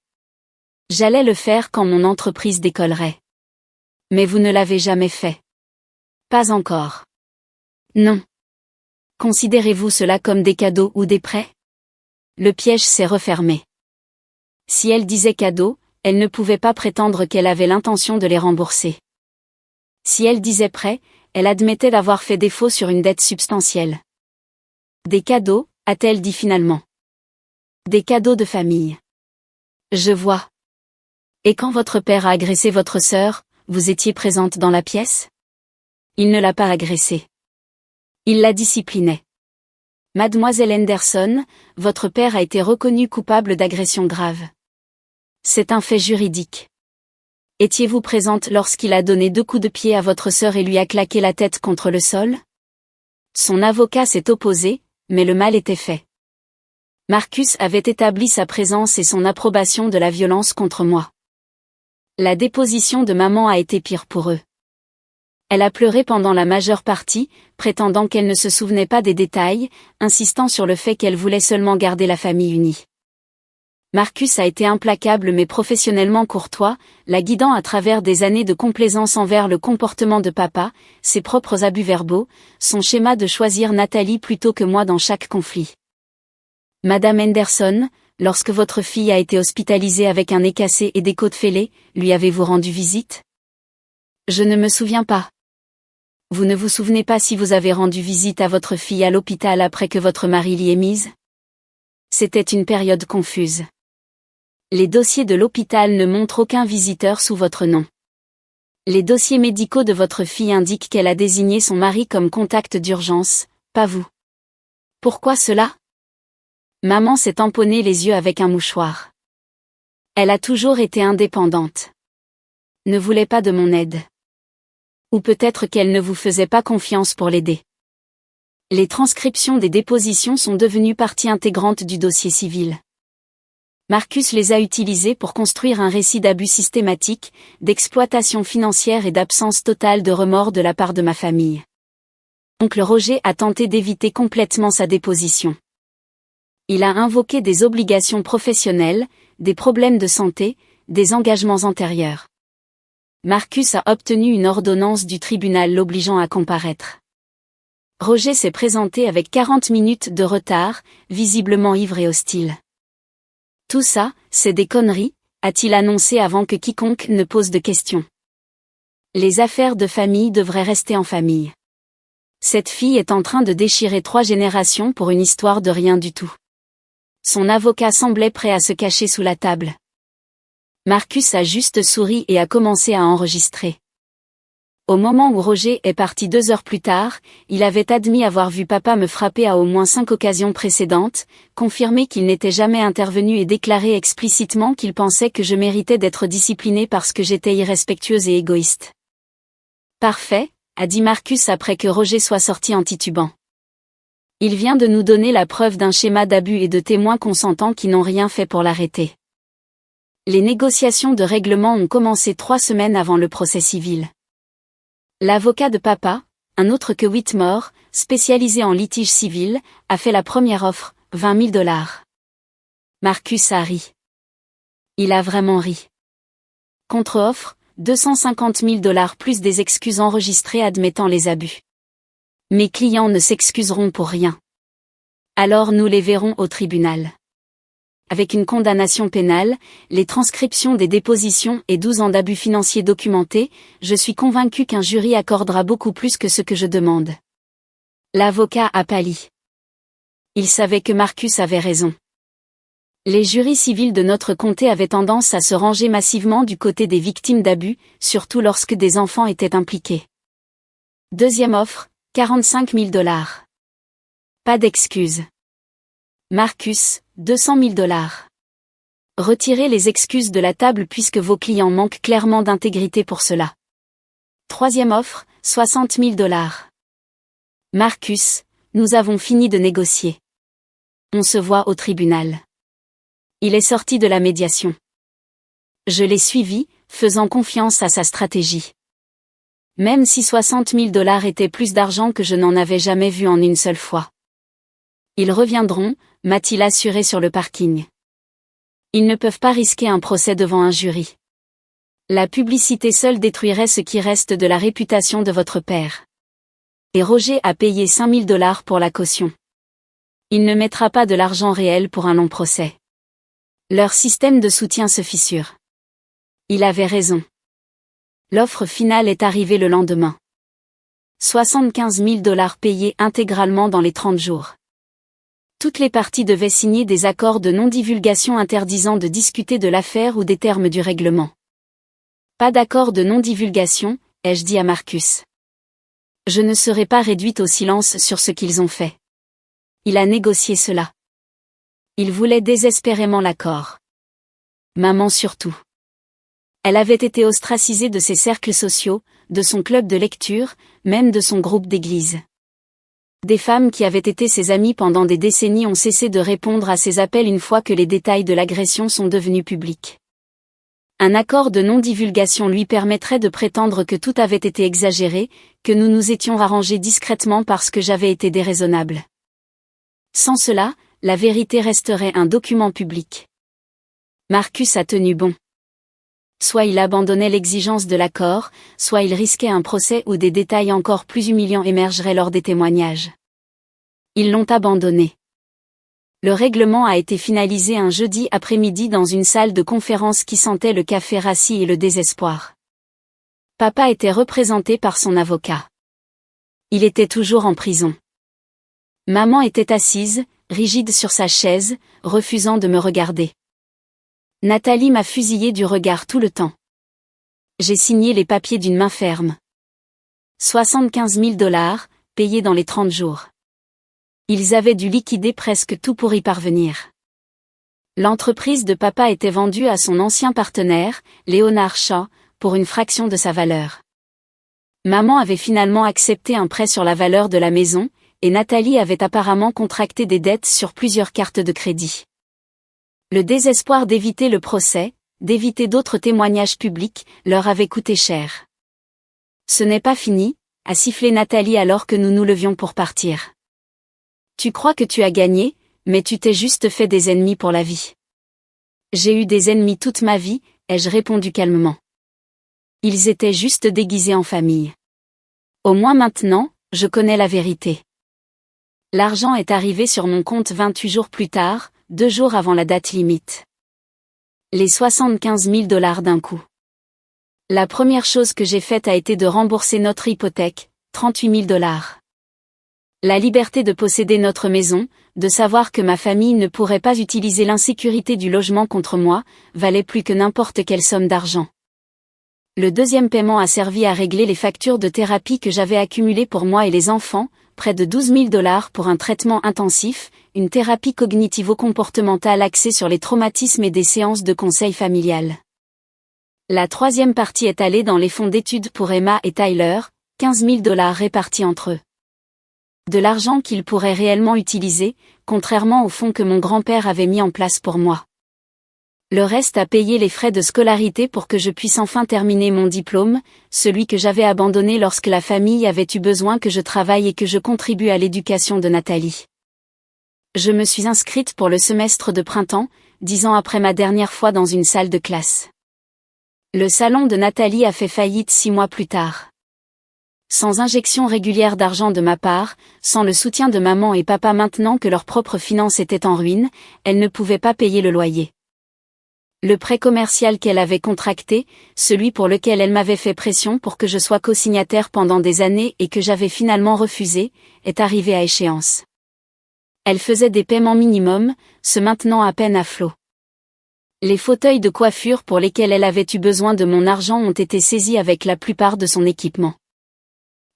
J'allais le faire quand mon entreprise décollerait. Mais vous ne l'avez jamais fait. Pas encore. Non. Considérez-vous cela comme des cadeaux ou des prêts? Le piège s'est refermé. Si elle disait cadeaux, elle ne pouvait pas prétendre qu'elle avait l'intention de les rembourser. Si elle disait prêt, elle admettait d'avoir fait défaut sur une dette substantielle. Des cadeaux, a-t-elle dit finalement. Des cadeaux de famille. Je vois. Et quand votre père a agressé votre sœur, vous étiez présente dans la pièce? Il ne l'a pas agressée. Il la disciplinait. Mademoiselle Henderson, votre père a été reconnu coupable d'agression grave. C'est un fait juridique. Étiez-vous présente lorsqu'il a donné 2 coups de pied à votre sœur et lui a claqué la tête contre le sol? Son avocat s'est opposé, mais le mal était fait. Marcus avait établi sa présence et son approbation de la violence contre moi. La déposition de maman a été pire pour eux. Elle a pleuré pendant la majeure partie, prétendant qu'elle ne se souvenait pas des détails, insistant sur le fait qu'elle voulait seulement garder la famille unie. Marcus a été implacable mais professionnellement courtois, la guidant à travers des années de complaisance envers le comportement de papa, ses propres abus verbaux, son schéma de choisir Nathalie plutôt que moi dans chaque conflit. Madame Henderson, lorsque votre fille a été hospitalisée avec un nez cassé et des côtes fêlées, lui avez-vous rendu visite? Je ne me souviens pas. Vous ne vous souvenez pas si vous avez rendu visite à votre fille à l'hôpital après que votre mari l'y ait mise? C'était une période confuse. Les dossiers de l'hôpital ne montrent aucun visiteur sous votre nom. Les dossiers médicaux de votre fille indiquent qu'elle a désigné son mari comme contact d'urgence, pas vous. Pourquoi cela? Maman s'est tamponnée les yeux avec un mouchoir. Elle a toujours été indépendante. Ne voulait pas de mon aide. Ou peut-être qu'elle ne vous faisait pas confiance pour l'aider. Les transcriptions des dépositions sont devenues partie intégrante du dossier civil. Marcus les a utilisées pour construire un récit d'abus systématique, d'exploitation financière et d'absence totale de remords de la part de ma famille. Oncle Roger a tenté d'éviter complètement sa déposition. Il a invoqué des obligations professionnelles, des problèmes de santé, des engagements antérieurs. Marcus a obtenu une ordonnance du tribunal l'obligeant à comparaître. Roger s'est présenté avec 40 minutes de retard, visiblement ivre et hostile. Tout ça, c'est des conneries, a-t-il annoncé avant que quiconque ne pose de questions. Les affaires de famille devraient rester en famille. Cette fille est en train de déchirer 3 générations pour une histoire de rien du tout. Son avocat semblait prêt à se cacher sous la table. Marcus a juste souri et a commencé à enregistrer. Au moment où Roger est parti 2 heures plus tard, il avait admis avoir vu papa me frapper à au moins 5 occasions précédentes, confirmé qu'il n'était jamais intervenu et déclaré explicitement qu'il pensait que je méritais d'être discipliné parce que j'étais irrespectueuse et égoïste. Parfait, a dit Marcus après que Roger soit sorti en titubant. Il vient de nous donner la preuve d'un schéma d'abus et de témoins consentants qui n'ont rien fait pour l'arrêter. Les négociations de règlement ont commencé 3 semaines avant le procès civil. L'avocat de papa, un autre que Whitmore, spécialisé en litige civil, a fait la première offre, 20 000 $. Marcus a ri. Il a vraiment ri. Contre-offre, 250 000 $ plus des excuses enregistrées admettant les abus. Mes clients ne s'excuseront pour rien. Alors nous les verrons au tribunal. Avec une condamnation pénale, les transcriptions des dépositions et 12 ans d'abus financiers documentés, je suis convaincu qu'un jury accordera beaucoup plus que ce que je demande. L'avocat a pâli. Il savait que Marcus avait raison. Les jurys civils de notre comté avaient tendance à se ranger massivement du côté des victimes d'abus, surtout lorsque des enfants étaient impliqués. Deuxième offre, 45 000 $. Pas d'excuses. Marcus, 200 000 $. Retirez les excuses de la table puisque vos clients manquent clairement d'intégrité pour cela. Troisième offre, 60 000 $. Marcus, nous avons fini de négocier. On se voit au tribunal. Il est sorti de la médiation. Je l'ai suivi, faisant confiance à sa stratégie. Même si 60 000 $ étaient plus d'argent que je n'en avais jamais vu en une seule fois. Ils reviendront, m'a-t-il assuré sur le parking. Ils ne peuvent pas risquer un procès devant un jury. La publicité seule détruirait ce qui reste de la réputation de votre père. Et Roger a payé 5 000 $ pour la caution. Il ne mettra pas de l'argent réel pour un long procès. Leur système de soutien se fissure. Il avait raison. L'offre finale est arrivée le lendemain. 75 000 $ payés intégralement dans les 30 jours. Toutes les parties devaient signer des accords de non-divulgation interdisant de discuter de l'affaire ou des termes du règlement. Pas d'accord de non-divulgation, ai-je dit à Marcus. Je ne serai pas réduite au silence sur ce qu'ils ont fait. Il a négocié cela. Il voulait désespérément l'accord. Maman surtout. Elle avait été ostracisée de ses cercles sociaux, de son club de lecture, même de son groupe d'église. Des femmes qui avaient été ses amies pendant des décennies ont cessé de répondre à ses appels une fois que les détails de l'agression sont devenus publics. Un accord de non-divulgation lui permettrait de prétendre que tout avait été exagéré, que nous nous étions arrangés discrètement parce que j'avais été déraisonnable. Sans cela, la vérité resterait un document public. Marcus a tenu bon. Soit il abandonnait l'exigence de l'accord, soit il risquait un procès où des détails encore plus humiliants émergeraient lors des témoignages. Ils l'ont abandonné. Le règlement a été finalisé un jeudi après-midi dans une salle de conférence qui sentait le café rassis et le désespoir. Papa était représenté par son avocat. Il était toujours en prison. Maman était assise, rigide sur sa chaise, refusant de me regarder. Nathalie m'a fusillé du regard tout le temps. J'ai signé les papiers d'une main ferme. 75 000 $, payés dans les 30 jours. Ils avaient dû liquider presque tout pour y parvenir. L'entreprise de papa était vendue à son ancien partenaire, Léonard Shaw, pour une fraction de sa valeur. Maman avait finalement accepté un prêt sur la valeur de la maison, et Nathalie avait apparemment contracté des dettes sur plusieurs cartes de crédit. Le désespoir d'éviter le procès, d'éviter d'autres témoignages publics, leur avait coûté cher. Ce n'est pas fini, a sifflé Nathalie alors que nous nous levions pour partir. Tu crois que tu as gagné, mais tu t'es juste fait des ennemis pour la vie. J'ai eu des ennemis toute ma vie, ai-je répondu calmement. Ils étaient juste déguisés en famille. Au moins maintenant, je connais la vérité. L'argent est arrivé sur mon compte 28 jours plus tard, 2 jours avant la date limite. Les 75 000 $ d'un coup. La première chose que j'ai faite a été de rembourser notre hypothèque, 38 000 $. La liberté de posséder notre maison, de savoir que ma famille ne pourrait pas utiliser l'insécurité du logement contre moi, valait plus que n'importe quelle somme d'argent. Le deuxième paiement a servi à régler les factures de thérapie que j'avais accumulées pour moi et les enfants, près de 12 000 $ pour un traitement intensif, une thérapie cognitivo-comportementale axée sur les traumatismes et des séances de conseil familial. La troisième partie est allée dans les fonds d'études pour Emma et Tyler, 15 000 $ répartis entre eux. De l'argent qu'ils pourraient réellement utiliser, contrairement aux fonds que mon grand-père avait mis en place pour moi. Le reste a payé les frais de scolarité pour que je puisse enfin terminer mon diplôme, celui que j'avais abandonné lorsque la famille avait eu besoin que je travaille et que je contribue à l'éducation de Nathalie. Je me suis inscrite pour le semestre de printemps, 10 ans après ma dernière fois dans une salle de classe. Le salon de Nathalie a fait faillite 6 mois plus tard. Sans injection régulière d'argent de ma part, sans le soutien de maman et papa maintenant que leurs propres finances étaient en ruine, elle ne pouvait pas payer le loyer. Le prêt commercial qu'elle avait contracté, celui pour lequel elle m'avait fait pression pour que je sois co-signataire pendant des années et que j'avais finalement refusé, est arrivé à échéance. Elle faisait des paiements minimums, se maintenant à peine à flot. Les fauteuils de coiffure pour lesquels elle avait eu besoin de mon argent ont été saisis avec la plupart de son équipement.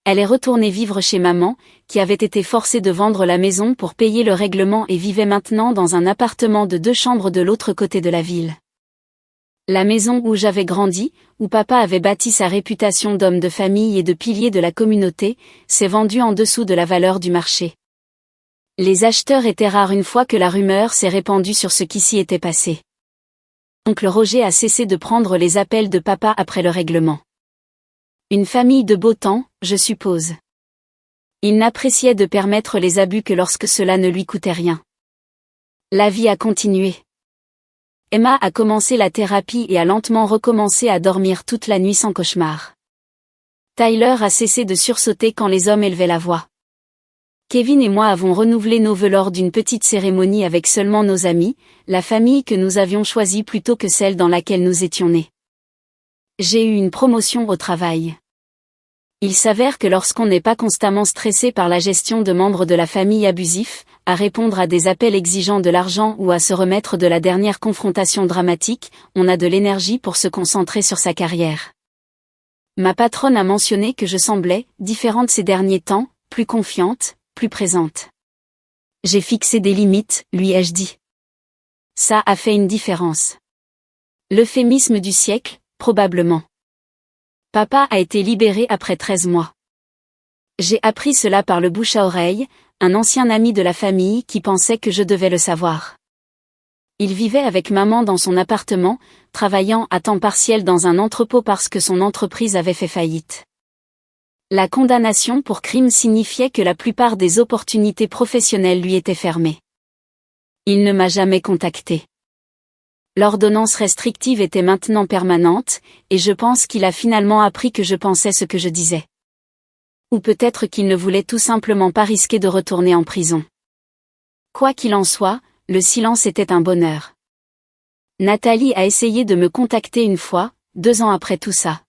Elle est retournée vivre chez maman, qui avait été forcée de vendre la maison pour payer le règlement et vivait maintenant dans un appartement de 2 chambres de l'autre côté de la ville. La maison où j'avais grandi, où papa avait bâti sa réputation d'homme de famille et de pilier de la communauté, s'est vendue en dessous de la valeur du marché. Les acheteurs étaient rares une fois que la rumeur s'est répandue sur ce qui s'y était passé. Oncle Roger a cessé de prendre les appels de papa après le règlement. Une famille de beau temps, je suppose. Il n'appréciait de permettre les abus que lorsque cela ne lui coûtait rien. La vie a continué. Emma a commencé la thérapie et a lentement recommencé à dormir toute la nuit sans cauchemar. Tyler a cessé de sursauter quand les hommes élevaient la voix. Kevin et moi avons renouvelé nos vœux lors d'une petite cérémonie avec seulement nos amis, la famille que nous avions choisie plutôt que celle dans laquelle nous étions nés. J'ai eu une promotion au travail. Il s'avère que lorsqu'on n'est pas constamment stressé par la gestion de membres de la famille abusifs, à répondre à des appels exigeant de l'argent ou à se remettre de la dernière confrontation dramatique, on a de l'énergie pour se concentrer sur sa carrière. Ma patronne a mentionné que je semblais, différente ces derniers temps, plus confiante, plus présente. J'ai fixé des limites, lui ai-je dit. Ça a fait une différence. L'euphémisme du siècle, probablement. Papa a été libéré après 13 mois. J'ai appris cela par le bouche à oreille, un ancien ami de la famille qui pensait que je devais le savoir. Il vivait avec maman dans son appartement, travaillant à temps partiel dans un entrepôt parce que son entreprise avait fait faillite. La condamnation pour crime signifiait que la plupart des opportunités professionnelles lui étaient fermées. Il ne m'a jamais contacté. L'ordonnance restrictive était maintenant permanente, et je pense qu'il a finalement appris que je pensais ce que je disais. Ou peut-être qu'il ne voulait tout simplement pas risquer de retourner en prison. Quoi qu'il en soit, le silence était un bonheur. Nathalie a essayé de me contacter une fois, 2 ans après tout ça.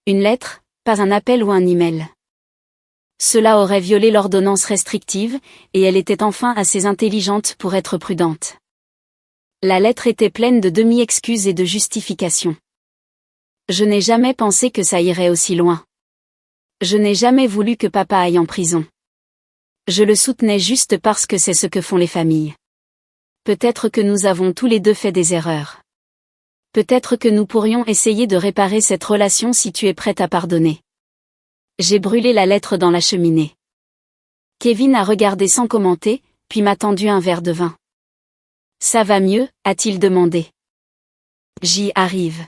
Une lettre, pas un appel ou un email. Cela aurait violé l'ordonnance restrictive, et elle était enfin assez intelligente pour être prudente. La lettre était pleine de demi-excuses et de justifications. Je n'ai jamais pensé que ça irait aussi loin. Je n'ai jamais voulu que papa aille en prison. Je le soutenais juste parce que c'est ce que font les familles. Peut-être que nous avons tous les deux fait des erreurs. Peut-être que nous pourrions essayer de réparer cette relation si tu es prête à pardonner. J'ai brûlé la lettre dans la cheminée. Kevin a regardé sans commenter, puis m'a tendu un verre de vin. Ça va mieux, a-t-il demandé. J'y arrive.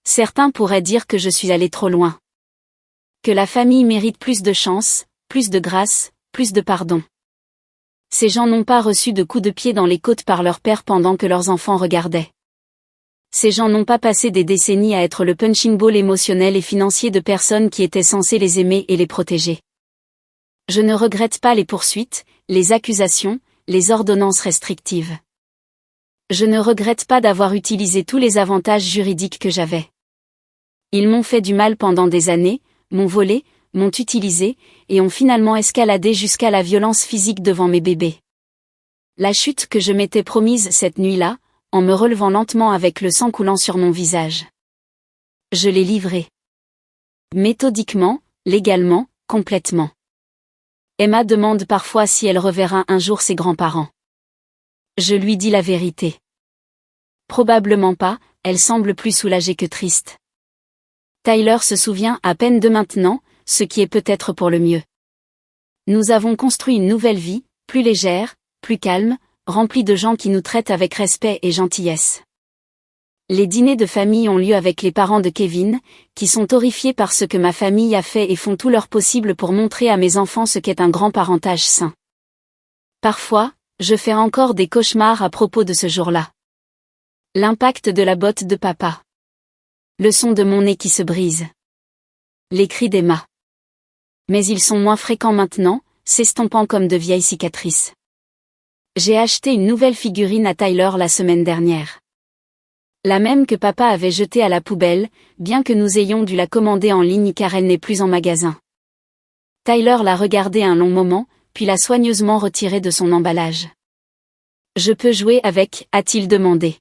Certains pourraient dire que je suis allé trop loin. Que la famille mérite plus de chance, plus de grâce, plus de pardon. Ces gens n'ont pas reçu de coups de pied dans les côtes par leur père pendant que leurs enfants regardaient. Ces gens n'ont pas passé des décennies à être le punching ball émotionnel et financier de personnes qui étaient censées les aimer et les protéger. Je ne regrette pas les poursuites, les accusations, les ordonnances restrictives. Je ne regrette pas d'avoir utilisé tous les avantages juridiques que j'avais. Ils m'ont fait du mal pendant des années, m'ont volé, m'ont utilisé, et ont finalement escaladé jusqu'à la violence physique devant mes bébés. La chute que je m'étais promise cette nuit-là, en me relevant lentement avec le sang coulant sur mon visage. Je l'ai livré. Méthodiquement, légalement, complètement. Emma demande parfois si elle reverra un jour ses grands-parents. Je lui dis la vérité. Probablement pas, elle semble plus soulagée que triste. Tyler se souvient à peine de maintenant, ce qui est peut-être pour le mieux. Nous avons construit une nouvelle vie, plus légère, plus calme, remplie de gens qui nous traitent avec respect et gentillesse. Les dîners de famille ont lieu avec les parents de Kevin, qui sont horrifiés par ce que ma famille a fait et font tout leur possible pour montrer à mes enfants ce qu'est un grand parentage sain. Parfois, je fais encore des cauchemars à propos de ce jour-là. L'impact de la botte de papa. Le son de mon nez qui se brise. Les cris d'Emma. Mais ils sont moins fréquents maintenant, s'estompant comme de vieilles cicatrices. J'ai acheté une nouvelle figurine à Tyler la semaine dernière. La même que papa avait jetée à la poubelle, bien que nous ayons dû la commander en ligne car elle n'est plus en magasin. Tyler l'a regardée un long moment, puis l'a soigneusement retirée de son emballage. « Je peux jouer avec ?» a-t-il demandé.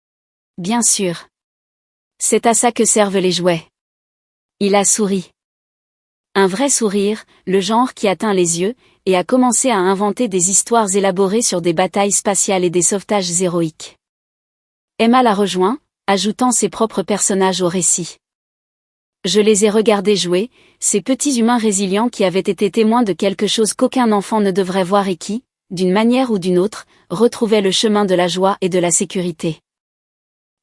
« Bien sûr. C'est à ça que servent les jouets. » Il a souri. Un vrai sourire, le genre qui atteint les yeux, et a commencé à inventer des histoires élaborées sur des batailles spatiales et des sauvetages héroïques. Emma l'a rejoint, ajoutant ses propres personnages au récit. Je les ai regardés jouer, ces petits humains résilients qui avaient été témoins de quelque chose qu'aucun enfant ne devrait voir et qui, d'une manière ou d'une autre, retrouvaient le chemin de la joie et de la sécurité.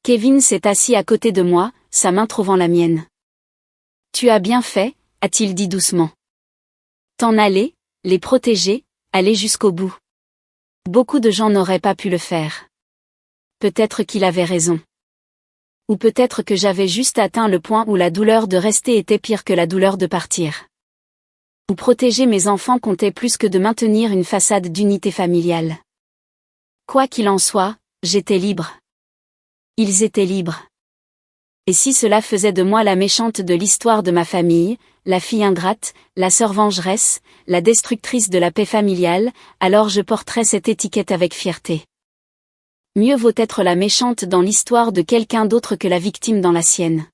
Kevin s'est assis à côté de moi, sa main trouvant la mienne. « Tu as bien fait », a-t-il dit doucement. « T'en aller, les protéger, aller jusqu'au bout. Beaucoup de gens n'auraient pas pu le faire. » Peut-être qu'il avait raison. Ou peut-être que j'avais juste atteint le point où la douleur de rester était pire que la douleur de partir. Ou protéger mes enfants comptait plus que de maintenir une façade d'unité familiale. Quoi qu'il en soit, j'étais libre. Ils étaient libres. Et si cela faisait de moi la méchante de l'histoire de ma famille, la fille ingrate, la sœur vengeresse, la destructrice de la paix familiale, alors je porterais cette étiquette avec fierté. Mieux vaut être la méchante dans l'histoire de quelqu'un d'autre que la victime dans la sienne.